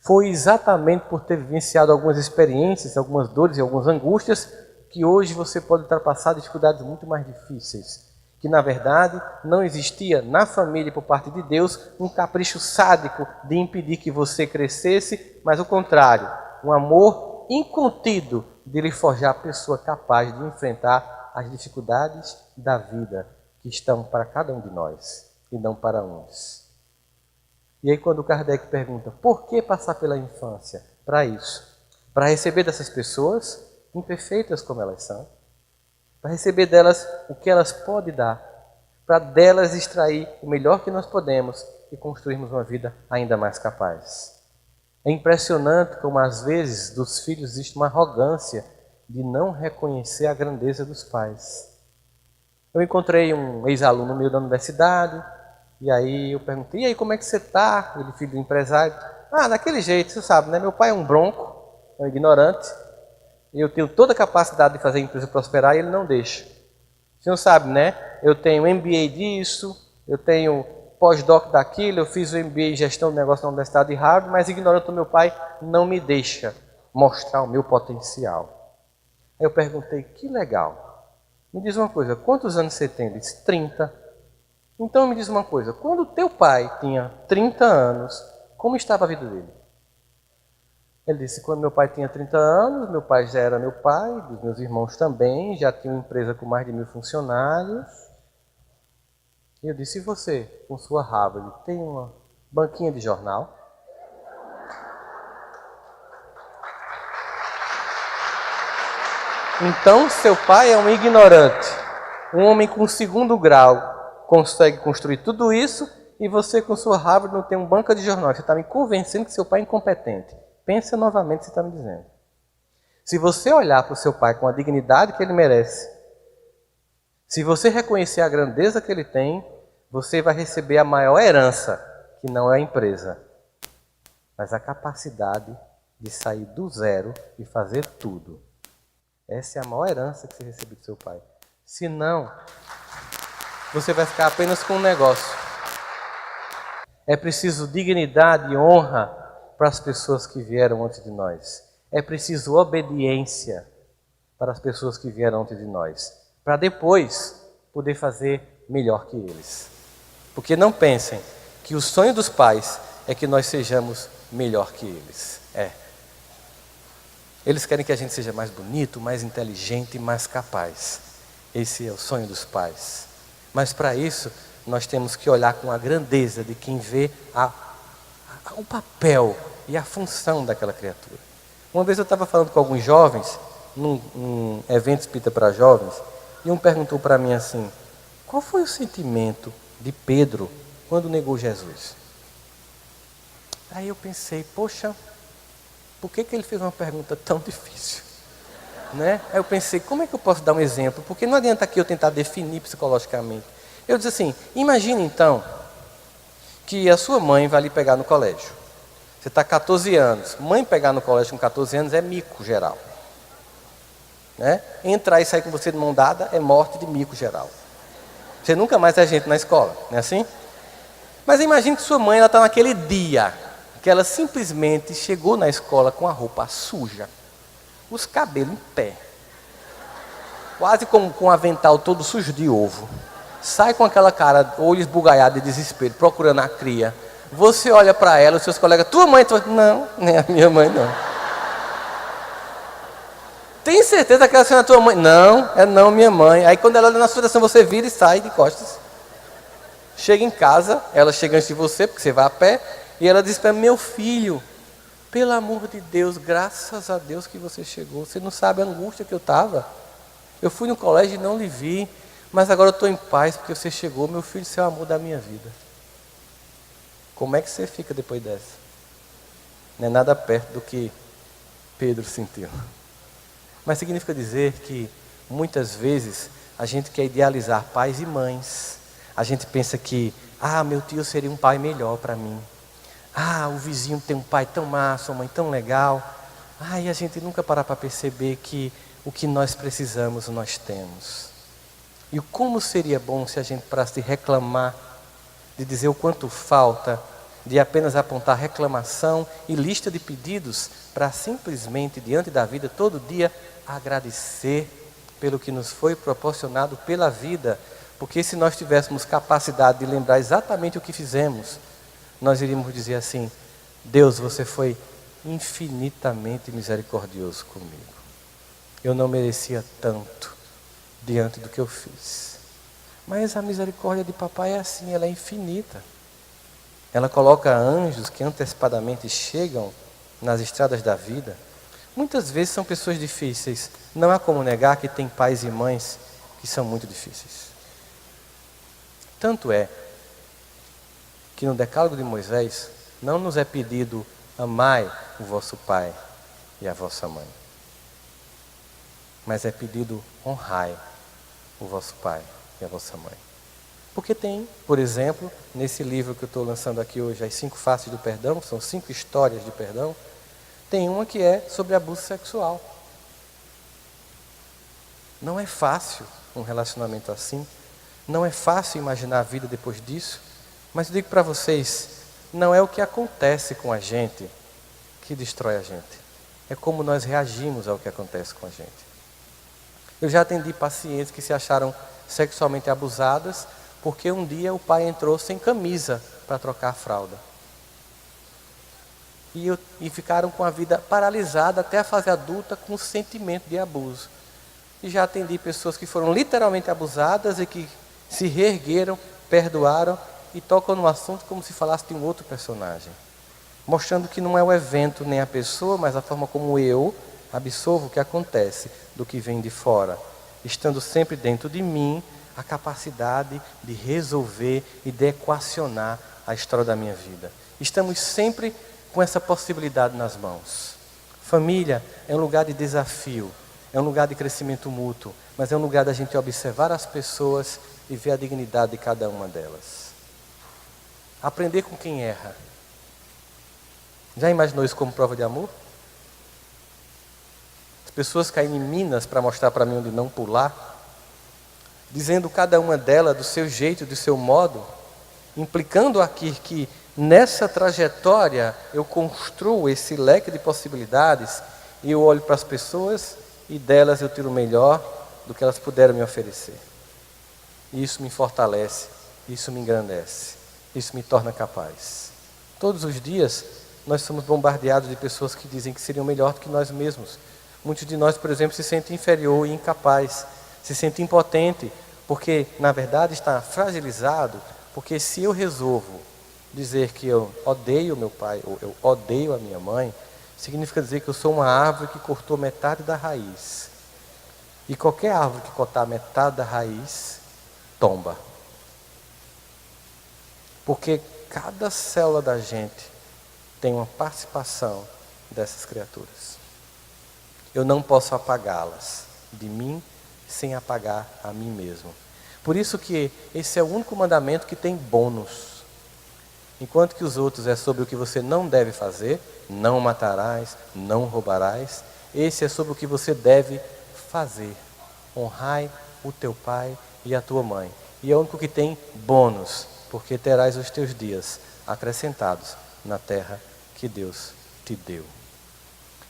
Speaker 1: Foi exatamente por ter vivenciado algumas experiências, algumas dores e algumas angústias, que hoje você pode ultrapassar dificuldades muito mais difíceis. Que na verdade não existia na família por parte de Deus um capricho sádico de impedir que você crescesse, mas o contrário, um amor incontido de lhe forjar a pessoa capaz de enfrentar as dificuldades da vida que estão para cada um de nós e não para uns. E aí quando Kardec pergunta, por que passar pela infância? Para isso, para receber dessas pessoas, imperfeitas como elas são, para receber delas o que elas podem dar, para delas extrair o melhor que nós podemos e construirmos uma vida ainda mais capaz. É impressionante como às vezes dos filhos existe uma arrogância de não reconhecer a grandeza dos pais. Eu encontrei um ex-aluno meu da universidade, e aí eu perguntei, e aí como é que você está? Ele filho do empresário. Ah, daquele jeito, você sabe, né? Meu pai é um bronco, é um ignorante, eu tenho toda a capacidade de fazer a empresa prosperar e ele não deixa. Você não sabe, né? Eu tenho MBA disso, eu tenho pós-doc daquilo, eu fiz o MBA em gestão de negócio na Universidade de Harvard, mas ignorante do meu pai não me deixa mostrar o meu potencial. Aí eu perguntei, que legal. Me diz uma coisa, quantos anos você tem? Ele disse, 30. Então me diz uma coisa, quando teu pai tinha 30 anos, como estava a vida dele? Ele disse, quando meu pai tinha 30 anos, meu pai já era meu pai, dos meus irmãos também, já tinha uma empresa com mais de 1000 funcionários. E eu disse, e você, com sua Harvard, tem uma banquinha de jornal? Então, seu pai é um ignorante, um homem com 2º grau, consegue construir tudo isso e você com sua Harvard não tem um banco de jornal. Você está me convencendo que seu pai é incompetente. Pensa novamente o que você está me dizendo. Se você olhar para o seu pai com a dignidade que ele merece, se você reconhecer a grandeza que ele tem, você vai receber a maior herança, que não é a empresa, mas a capacidade de sair do zero e fazer tudo. Essa é a maior herança que você recebe do seu pai. Se não, você vai ficar apenas com um negócio. É preciso dignidade e honra para as pessoas que vieram antes de nós. É preciso obediência para as pessoas que vieram antes de nós, para depois poder fazer melhor que eles. Porque não pensem que o sonho dos pais é que nós sejamos melhor que eles. Eles querem que a gente seja mais bonito, mais inteligente e mais capaz. Esse é o sonho dos pais. Mas para isso, nós temos que olhar com a grandeza de quem vê o papel e a função daquela criatura. Uma vez eu estava falando com alguns jovens, num evento espírita para jovens, e um perguntou para mim assim: qual foi o sentimento de Pedro quando negou Jesus? Aí eu pensei, poxa, por que ele fez uma pergunta tão difícil? Né? Aí eu pensei, como é que eu posso dar um exemplo? Porque não adianta aqui eu tentar definir psicologicamente. Eu disse assim, imagine então que a sua mãe vai lhe pegar no colégio. Você está 14 anos. Mãe pegar no colégio com 14 anos é mico geral. Né? Entrar e sair com você de mão dada é morte de mico geral. Você nunca mais é gente na escola, não é assim? Mas imagine que sua mãe está naquele dia que ela simplesmente chegou na escola com a roupa suja, os cabelos em pé, quase como com o avental todo sujo de ovo. Sai com aquela cara, olho esbugalhado de desespero, procurando a cria. Você olha para ela, os seus colegas, tua mãe? Não, nem a minha mãe não. Tem certeza que ela é a tua mãe? Não, minha mãe. Aí quando ela olha na sua direção, você vira e sai de costas. Chega em casa, ela chega antes de você, porque você vai a pé, e ela diz para mim, meu filho, pelo amor de Deus, graças a Deus que você chegou. Você não sabe a angústia que eu estava. Eu fui no colégio e não lhe vi, mas agora eu estou em paz porque você chegou. Meu filho, você é o amor da minha vida. Como é que você fica depois dessa? Não é nada perto do que Pedro sentiu. Mas significa dizer que muitas vezes a gente quer idealizar pais e mães. A gente pensa que, meu tio seria um pai melhor para mim. O vizinho tem um pai tão massa, uma mãe tão legal. E a gente nunca para perceber que o que nós precisamos, nós temos. E como seria bom se a gente parasse de reclamar, de dizer o quanto falta, de apenas apontar reclamação e lista de pedidos, para simplesmente, diante da vida, todo dia, agradecer pelo que nos foi proporcionado pela vida. Porque se nós tivéssemos capacidade de lembrar exatamente o que fizemos, nós iríamos dizer assim, Deus, você foi infinitamente misericordioso comigo. Eu não merecia tanto diante do que eu fiz. Mas a misericórdia de papai é assim, ela é infinita. Ela coloca anjos que antecipadamente chegam nas estradas da vida. Muitas vezes são pessoas difíceis. Não há como negar que tem pais e mães que são muito difíceis. Tanto é que no Decálogo de Moisés não nos é pedido amai o vosso pai e a vossa mãe. Mas é pedido honrai o vosso pai e a vossa mãe. Porque tem, por exemplo, nesse livro que eu estou lançando aqui hoje, As 5 Faces do Perdão, são 5 histórias de perdão, tem uma que é sobre abuso sexual. Não é fácil um relacionamento assim, não é fácil imaginar a vida depois disso, mas eu digo para vocês, não é o que acontece com a gente que destrói a gente, é como nós reagimos ao que acontece com a gente. Eu já atendi pacientes que se acharam sexualmente abusadas porque um dia o pai entrou sem camisa para trocar a fralda. E ficaram com a vida paralisada até a fase adulta com o sentimento de abuso. E já atendi pessoas que foram literalmente abusadas e que se reergueram, perdoaram e tocam no assunto como se falasse de um outro personagem. Mostrando que não é o evento nem a pessoa, mas a forma como eu absorvo o que acontece do que vem de fora. Estando sempre dentro de mim, a capacidade de resolver e de equacionar a história da minha vida. Estamos sempre com essa possibilidade nas mãos. Família é um lugar de desafio, é um lugar de crescimento mútuo, mas é um lugar da gente observar as pessoas e ver a dignidade de cada uma delas. Aprender com quem erra. Já imaginou isso como prova de amor? As pessoas caem em minas para mostrar para mim onde não pular, dizendo cada uma delas do seu jeito, do seu modo, implicando aqui que nessa trajetória eu construo esse leque de possibilidades e eu olho para as pessoas e delas eu tiro o melhor do que elas puderam me oferecer. E isso me fortalece, isso me engrandece, isso me torna capaz. Todos os dias nós somos bombardeados de pessoas que dizem que seriam melhor do que nós mesmos. Muitos de nós, por exemplo, se sentem inferior e incapaz, se sentem impotente, porque na verdade está fragilizado, porque se eu resolvo dizer que eu odeio meu pai ou eu odeio a minha mãe, significa dizer que eu sou uma árvore que cortou metade da raiz. E qualquer árvore que cortar metade da raiz, tomba. Porque cada célula da gente tem uma participação dessas criaturas. Eu não posso apagá-las de mim sem apagar a mim mesmo. Por isso que esse é o único mandamento que tem bônus. Enquanto que os outros é sobre o que você não deve fazer, não matarás, não roubarás, esse é sobre o que você deve fazer. Honrai o teu pai e a tua mãe. E é o único que tem bônus, porque terás os teus dias acrescentados na terra que Deus te deu.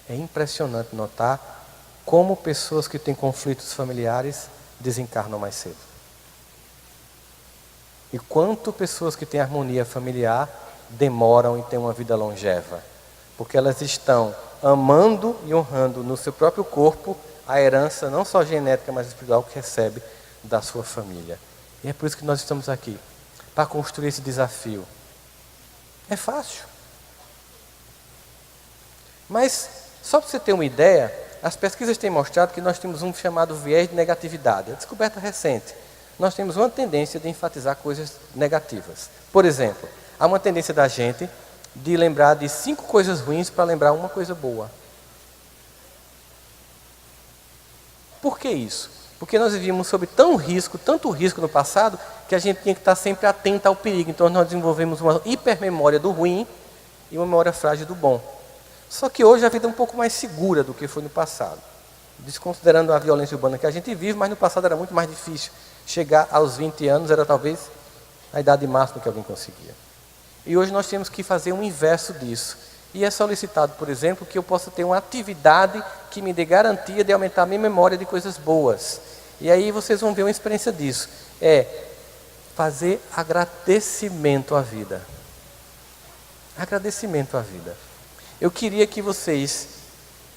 Speaker 1: É impressionante notar como pessoas que têm conflitos familiares desencarnam mais cedo. E quanto pessoas que têm harmonia familiar demoram e têm uma vida longeva. Porque elas estão amando e honrando no seu próprio corpo a herança, não só genética, mas espiritual, que recebe da sua família. E é por isso que nós estamos aqui, para construir esse desafio. É fácil. Mas, só para você ter uma ideia, as pesquisas têm mostrado que nós temos um chamado viés de negatividade. É descoberta recente. Nós temos uma tendência de enfatizar coisas negativas. Por exemplo, há uma tendência da gente de lembrar de 5 coisas ruins para lembrar uma coisa boa. Por que isso? Porque nós vivíamos sob tanto risco no passado, que a gente tinha que estar sempre atento ao perigo. Então nós desenvolvemos uma hipermemória do ruim e uma memória frágil do bom. Só que hoje a vida é um pouco mais segura do que foi no passado. Desconsiderando a violência urbana que a gente vive, mas no passado era muito mais difícil. Chegar aos 20 anos era talvez a idade máxima que alguém conseguia. E hoje nós temos que fazer um inverso disso. E é solicitado, por exemplo, que eu possa ter uma atividade que me dê garantia de aumentar a minha memória de coisas boas. E aí vocês vão ver uma experiência disso. É fazer agradecimento à vida. Agradecimento à vida. Eu queria que vocês,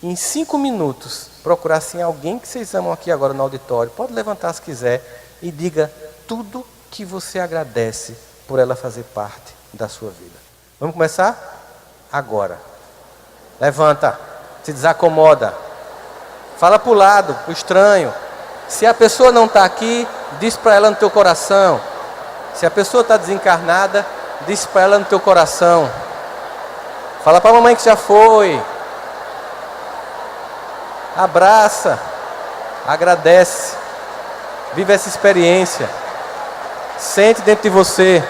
Speaker 1: em 5 minutos, procurassem alguém que vocês amam aqui agora no auditório. Pode levantar se quiser e diga tudo que você agradece por ela fazer parte da sua vida. Vamos começar? Agora. Levanta, se desacomoda. Fala para o lado, para o estranho. Se a pessoa não está aqui, diz para ela no teu coração. Se a pessoa está desencarnada, diz para ela no teu coração. Fala para a mamãe que já foi. Abraça. Agradece. Vive essa experiência. Sente dentro de você.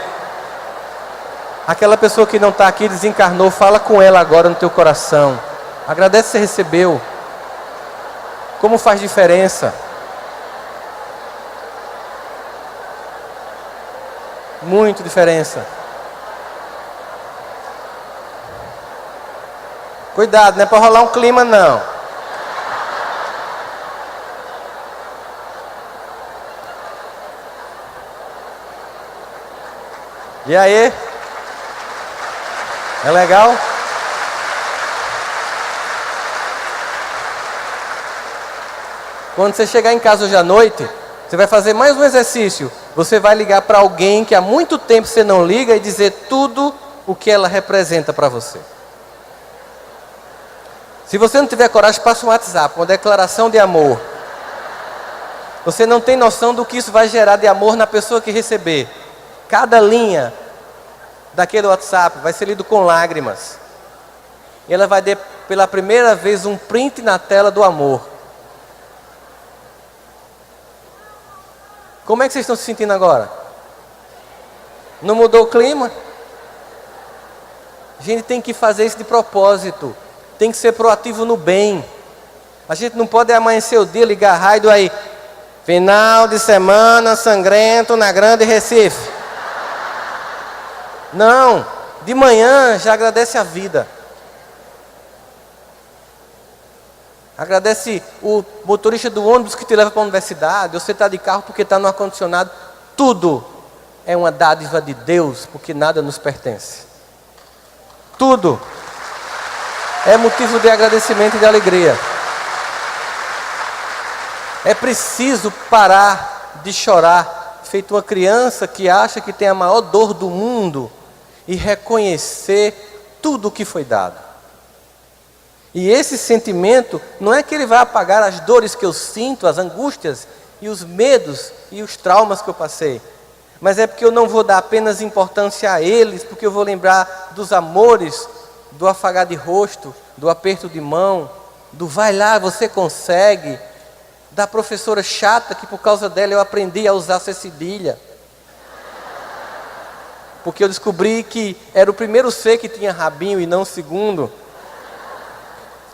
Speaker 1: Aquela pessoa que não está aqui, desencarnou, fala com ela agora no teu coração. Agradece que você recebeu. Como faz diferença. Muito diferença. Cuidado, não é para rolar um clima não. E aí? É legal? Quando você chegar em casa hoje à noite, você vai fazer mais um exercício. Você vai ligar para alguém que há muito tempo você não liga e dizer tudo o que ela representa para você. Se você não tiver coragem, passa um WhatsApp, uma declaração de amor. Você não tem noção do que isso vai gerar de amor na pessoa que receber. Cada linha daquele WhatsApp vai ser lido com lágrimas. E ela vai ter pela primeira vez um print na tela do amor. Como é que vocês estão se sentindo agora? Não mudou o clima? A gente tem que fazer isso de propósito. Tem que ser proativo no bem. A gente não pode amanhecer o dia, ligar a rádio aí. Final de semana sangrento na Grande Recife. Não, de manhã já agradece a vida. Agradece o motorista do ônibus que te leva para a universidade. Você está de carro porque está no ar-condicionado. Tudo é uma dádiva de Deus, porque nada nos pertence. Tudo é motivo de agradecimento e de alegria. É preciso parar de chorar, feito uma criança que acha que tem a maior dor do mundo, e reconhecer tudo o que foi dado. E esse sentimento não é que ele vai apagar as dores que eu sinto, as angústias e os medos e os traumas que eu passei, mas é porque eu não vou dar apenas importância a eles, porque eu vou lembrar dos amores, do afagar de rosto, do aperto de mão, do vai lá, você consegue, da professora chata que por causa dela eu aprendi a usar cedilha. Porque eu descobri que era o primeiro C que tinha rabinho e não o segundo.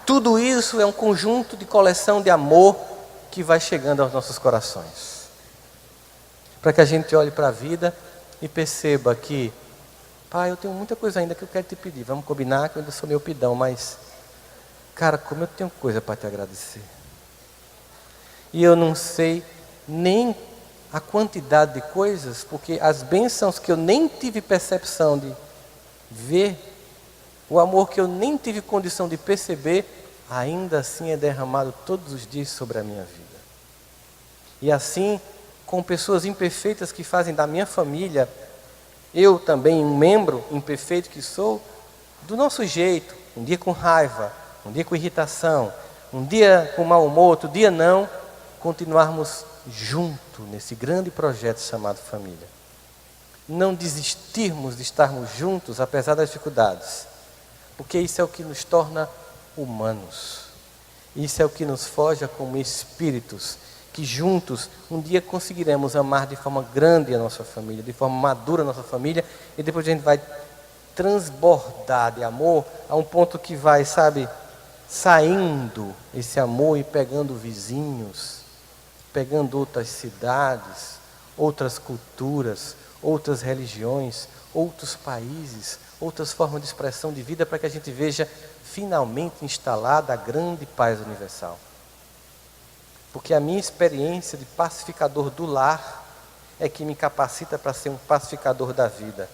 Speaker 1: Tudo isso é um conjunto de coleção de amor que vai chegando aos nossos corações. Para que a gente olhe para a vida e perceba que, pai, eu tenho muita coisa ainda que eu quero te pedir. Vamos combinar que eu ainda sou meio pidão, mas, cara, como eu tenho coisa para te agradecer. E eu não sei nem a quantidade de coisas, porque as bênçãos que eu nem tive percepção de ver, o amor que eu nem tive condição de perceber, ainda assim é derramado todos os dias sobre a minha vida. E assim, com pessoas imperfeitas que fazem da minha família, eu também, um membro imperfeito que sou, do nosso jeito, um dia com raiva, um dia com irritação, um dia com mau humor, outro dia não, continuarmos junto nesse grande projeto chamado família. Não desistirmos de estarmos juntos apesar das dificuldades, porque isso é o que nos torna humanos. Isso é o que nos forja como espíritos, que juntos um dia conseguiremos amar de forma grande a nossa família, de forma madura a nossa família, e depois a gente vai transbordar de amor a um ponto que vai, sabe, saindo esse amor e pegando vizinhos, pegando outras cidades, outras culturas, outras religiões, outros países, outras formas de expressão de vida, para que a gente veja finalmente instalada a grande paz universal. Porque a minha experiência de pacificador do lar é que me capacita para ser um pacificador da vida.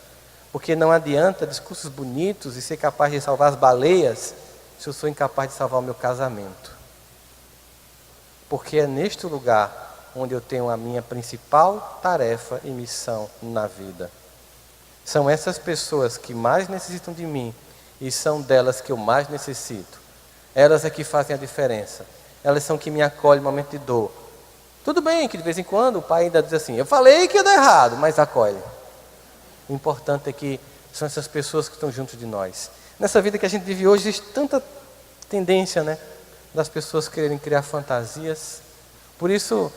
Speaker 1: Porque não adianta discursos bonitos e ser capaz de salvar as baleias se eu sou incapaz de salvar o meu casamento. Porque é neste lugar onde eu tenho a minha principal tarefa e missão na vida. São essas pessoas que mais necessitam de mim e são delas que eu mais necessito. Elas é que fazem a diferença. Elas são que me acolhem no momento de dor. Tudo bem que de vez em quando o pai ainda diz assim, eu falei que ia dar errado, mas acolhe. O importante é que são essas pessoas que estão junto de nós. Nessa vida que a gente vive hoje, existe tanta tendência, né, das pessoas quererem criar fantasias. Por isso,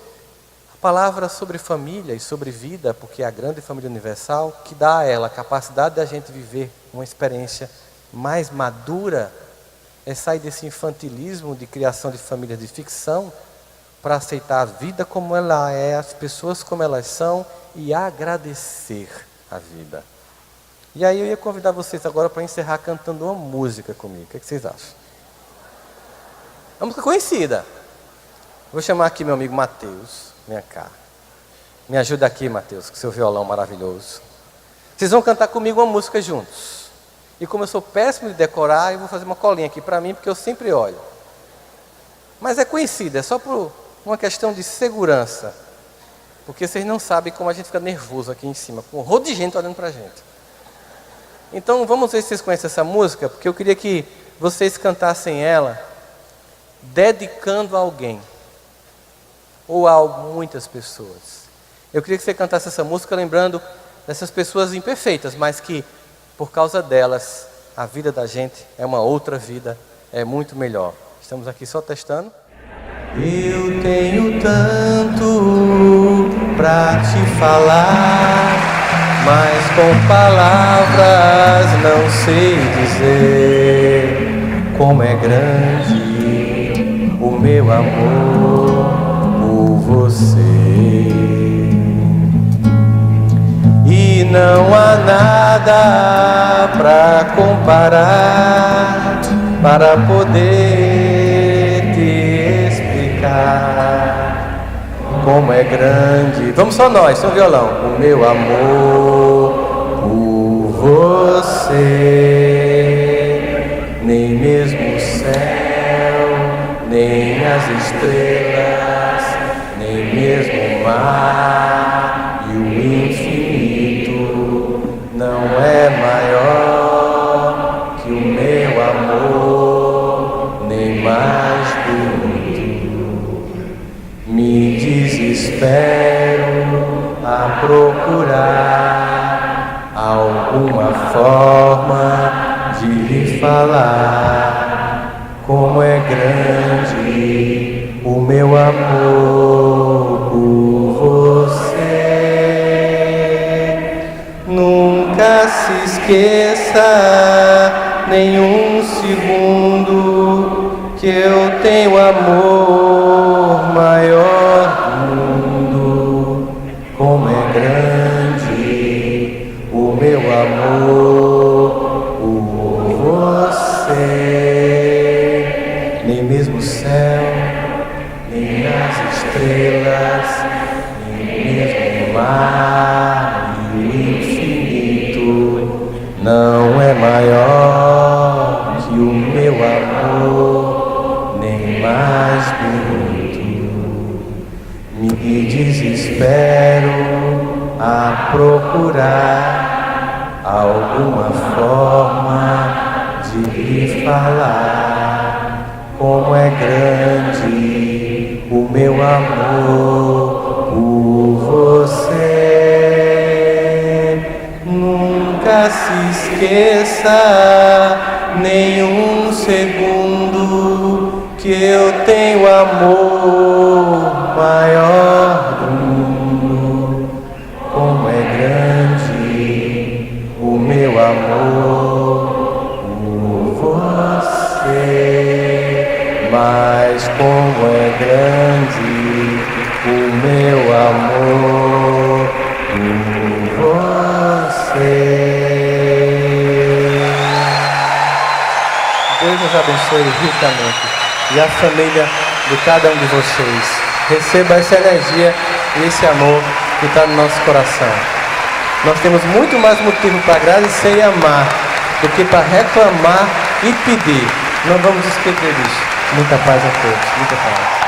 Speaker 1: a palavra sobre família e sobre vida, porque é a grande família universal, que dá a ela a capacidade da gente viver uma experiência mais madura, é sair desse infantilismo de criação de famílias de ficção, para aceitar a vida como ela é, as pessoas como elas são, e agradecer a vida. E aí eu ia convidar vocês agora para encerrar cantando uma música comigo. O que vocês acham? Uma música conhecida. Vou chamar aqui meu amigo Mateus. Vem cá. Me ajuda aqui, Mateus, com seu violão maravilhoso. Vocês vão cantar comigo uma música juntos. E como eu sou péssimo de decorar, eu vou fazer uma colinha aqui para mim, porque eu sempre olho. Mas é conhecida, é só por uma questão de segurança. Porque vocês não sabem como a gente fica nervoso aqui em cima, com um rodo de gente olhando para a gente. Então vamos ver se vocês conhecem essa música, porque eu queria que vocês cantassem ela dedicando a alguém. ou a muitas pessoas. Eu queria que você cantasse essa música lembrando dessas pessoas imperfeitas, mas que por causa delas a vida da gente é uma outra vida, é muito melhor. Estamos aqui só testando. Eu tenho tanto pra te falar, mas com palavras não sei dizer como é grande o meu amor por você. E não há nada pra comparar, para poder te explicar como é grande. Vamos só nós, só violão. O meu amor por você. Nem mesmo o céu, nem as estrelas, nem mesmo o mar e o infinito não é maior que o meu amor, nem mais bonito. Me desespero a procurar alguma forma de lhe falar como é grande o meu amor por você. Nunca se esqueça nenhum segundo que eu tenho amor maior do mundo. Como é grande o meu amor por você. Nem mesmo o céu, nem as estrelas, nem mesmo o mar e o infinito não é maior que o meu amor, nem mais bonito. Me desespero a procurar alguma forma de lhe falar como é grande o meu amor por você. Nunca se esqueça nenhum segundo que eu tenho amor maior do mundo. Como é grande o meu amor por você. Mas como é grande o meu amor por você. Deus nos abençoe ricamente e a família de cada um de vocês. Receba essa energia e esse amor que está no nosso coração. Nós temos muito mais motivo para agradecer e amar do que para reclamar e pedir. Não vamos esquecer disso. Muita paz a todos. Muita paz.